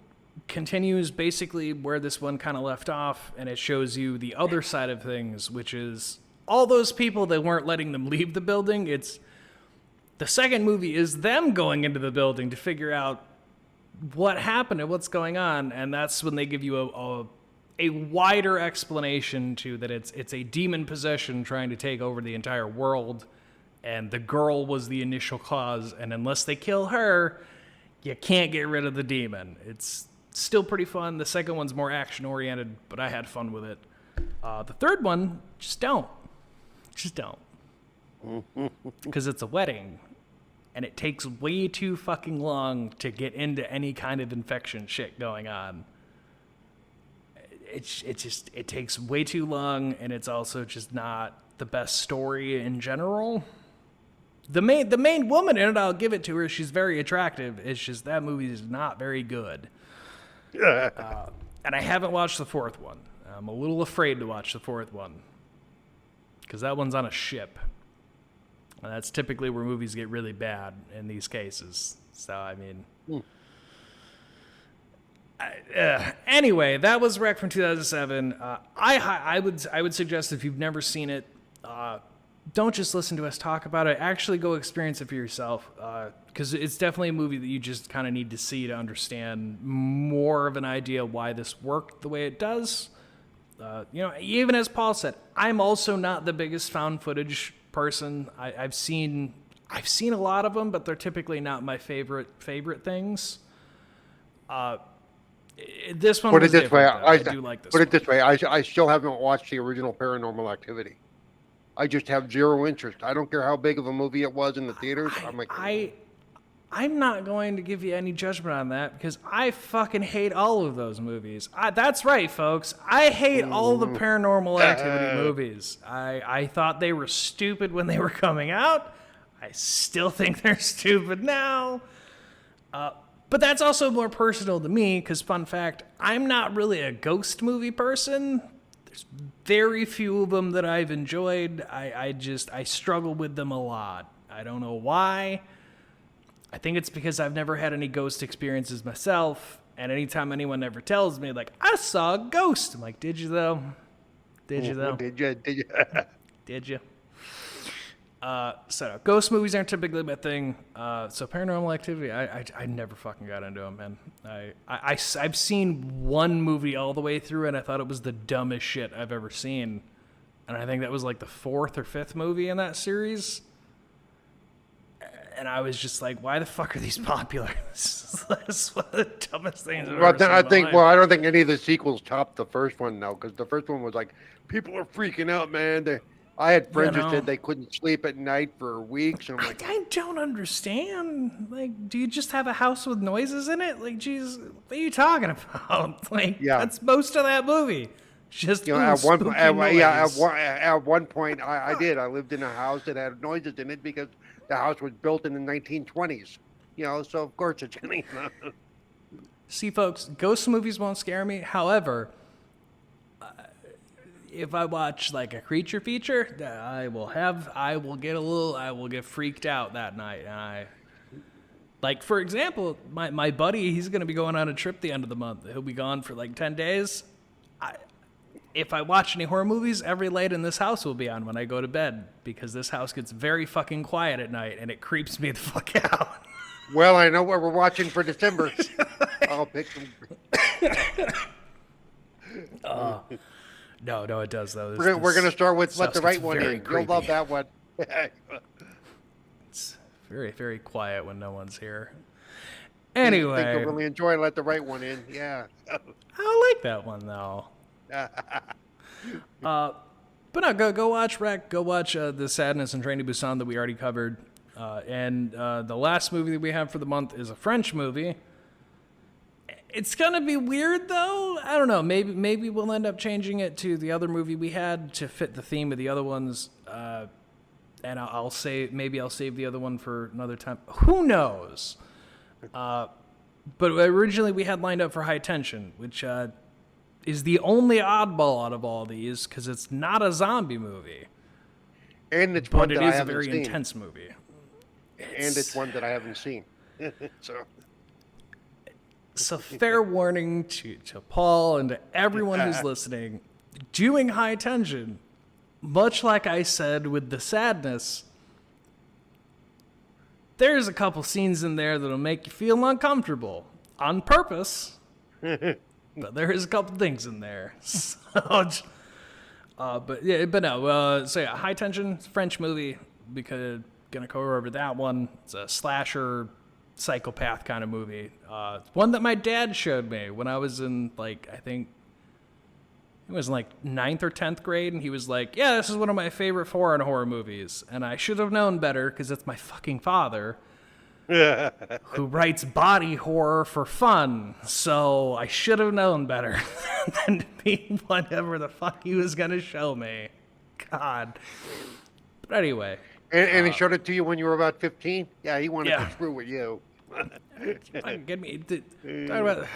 continues basically where this one kind of left off, and it shows you the other side of things, which is all those people that weren't letting them leave the building. It's the second movie is them going into the building to figure out what happened and what's going on, and that's when they give you a wider explanation to that it's a demon possession trying to take over the entire world, and the girl was the initial cause, and unless they kill her, you can't get rid of the demon. It's still pretty fun. The second one's more action-oriented, but I had fun with it. The third one, just don't. Because it's a wedding. And it takes way too fucking long to get into any kind of infection shit going on. It takes way too long, and it's also just not the best story in general. The main woman in it, I'll give it to her, she's very attractive. It's just that movie is not very good. And I haven't watched the fourth one. I'm a little afraid to watch the fourth one. Because that one's on a ship. And that's typically where movies get really bad in these cases. So, I mean... Anyway, that was Wreck from 2007. I would suggest if you've never seen it, don't just listen to us talk about it. Actually go experience it for yourself. Because it's definitely a movie that you just kind of need to see to understand more of an idea why this worked the way it does. Even as Paul said, I'm also not the biggest found footage person. I've seen a lot of them, but they're typically not my favorite things. This one. Put it this way, I do like this. Put it this way, I still haven't watched the original Paranormal Activity. I just have zero interest. I don't care how big of a movie it was in the theaters. I'm not going to give you any judgment on that because I fucking hate all of those movies. That's right, folks. I hate all the Paranormal Activity movies. I thought they were stupid when they were coming out. I still think they're stupid now. But that's also more personal to me because, fun fact, I'm not really a ghost movie person. There's very few of them that I've enjoyed. I struggle with them a lot. I don't know why. I think it's because I've never had any ghost experiences myself, and anytime anyone ever tells me, like, I saw a ghost, I'm like, did you though? Did you though? Did you? Did you? So ghost movies aren't typically my thing. So Paranormal Activity, I never fucking got into them, man. I've seen one movie all the way through, and I thought it was the dumbest shit I've ever seen. And I think that was like the fourth or fifth movie in that series. And I was just like, why the fuck are these popular? This is one of the dumbest things I've ever seen in my life. I don't think any of the sequels topped the first one, though, because the first one was like, people are freaking out, man. I had friends who said they couldn't sleep at night for weeks. And I'm like, I don't understand. Like, do you just have a house with noises in it? Like, Jesus, what are you talking about? Like, that's most of that movie. Just at one point, I did. I lived in a house that had noises in it because the house was built in the 1920s. So of course it's gonna. See, folks, ghost movies won't scare me. However, if I watch like a creature feature, I will get freaked out that night. And like, for example, my buddy, he's going to be going on a trip the end of the month. He'll be gone for like 10 days. If I watch any horror movies, every light in this house will be on when I go to bed, because this house gets very fucking quiet at night and it creeps me the fuck out. Well, I know what we're watching for December. I'll pick them. No, it does though. We're gonna start with Let the stuff Right gets One very In. creepy. You'll love that one. It's very, very quiet when no one's here. I think Anyway, you'll really enjoy Let the Right One In. Yeah. I like that one though. But no, go watch Wreck. Go watch The Sadness and Train to Busan that we already covered. And the last movie that we have for the month is a French movie. It's gonna be weird though. I don't know. Maybe we'll end up changing it to the other movie we had to fit the theme of the other ones. And I'll save the other one for another time. Who knows? But originally we had lined up for High Tension, which is the only oddball out of all these because it's not a zombie movie, And it's one but it that I is a haven't very seen. intense movie. And it's one that I haven't seen. So fair warning to Paul and to everyone who's listening, doing High Tension, much like I said with The Sadness, there's a couple scenes in there that'll make you feel uncomfortable on purpose. But there is a couple things in there. So, but no. So yeah, High Tension, French movie. Because gonna go over that one. It's a slasher, psychopath kind of movie. One that my dad showed me when I was in I think it was in 9th or 10th grade, and he was like, "Yeah, this is one of my favorite foreign horror movies." And I should have known better because it's my fucking father. Who writes body horror for fun, so I should have known better than to be whatever the fuck he was gonna show me. God. But anyway. And he showed it to you when you were about 15? Yeah, he wanted Yeah. to screw with you. Get me. Talk about,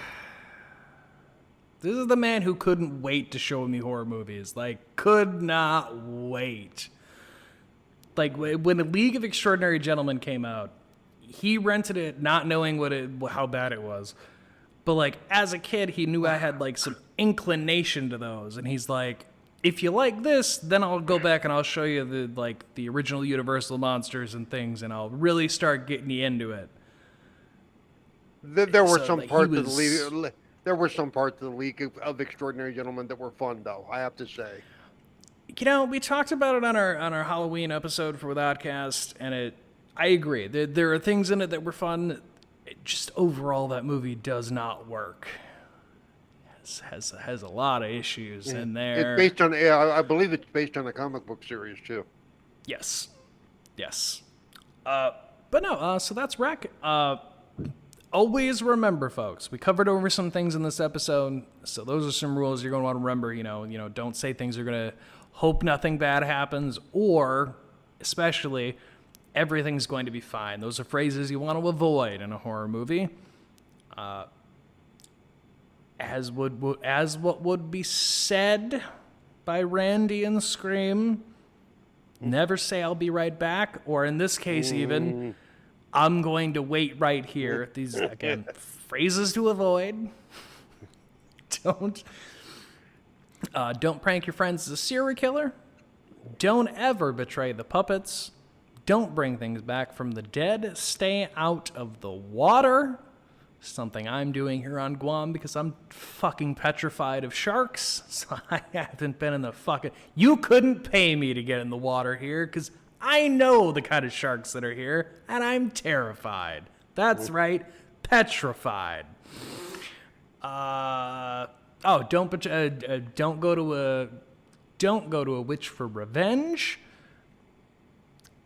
this is the man who couldn't wait to show me horror movies. Could not wait. When A League of Extraordinary Gentlemen came out, he rented it not knowing how bad it was. But as a kid, he knew I had some inclination to those. And he's like, if you like this, then I'll go back and I'll show you the original Universal monsters and things, and I'll really start getting you into it. There were So, some he parts of was- the League. There were some parts of the League of Extraordinary Gentlemen that were fun, though. I have to say. We talked about it on our Halloween episode for Oddcast, and I agree. There are things in it that were fun. Just overall, that movie does not work. Has a lot of issues in there. It's based on. I believe it's based on a comic book series too. Yes. But no. So that's Wreck. Always remember, folks. We covered over some things in this episode, so those are some rules you're going to want to remember. Don't say things you're going to hope nothing bad happens, or especially everything's going to be fine. Those are phrases you want to avoid in a horror movie. As what would be said by Randy in Scream, never say I'll be right back, or in this case even, I'm going to wait right here. These, again, phrases to avoid. Don't prank your friends as a serial killer. Don't ever betray the puppets. Don't bring things back from the dead. Stay out of the water. Something I'm doing here on Guam because I'm fucking petrified of sharks. So I haven't been in the fucking... You couldn't pay me to get in the water here because I know the kind of sharks that are here, and I'm terrified. That's right, petrified. Don't go to a witch for revenge.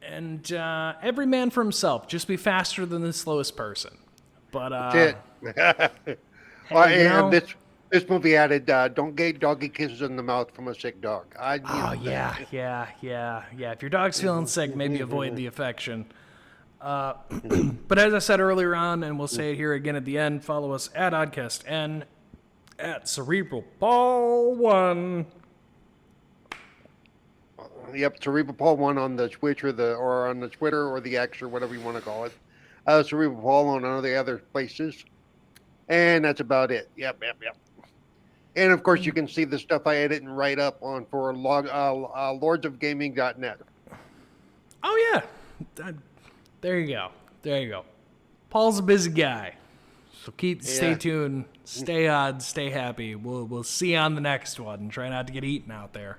And every man for himself. Just be faster than the slowest person. But That's it. And this movie added, "Don't get doggy kisses in the mouth from a sick dog." Yeah. If your dog's feeling sick, maybe avoid the affection. But as I said earlier on, and we'll say it here again at the end, follow us at Oddcast and at Cerebral Ball 1. Yep, Cerebral Paul 1 on the Twitch or on the Twitter or the X or whatever you want to call it. Cerebral Paul on all the other places. And that's about it. Yep. And of course, you can see the stuff I edit and write up on for lordsofgaming.net. Oh, yeah. There you go. Paul's a busy guy. So stay tuned, stay on, stay happy. We'll see you on the next one. Try not to get eaten out there.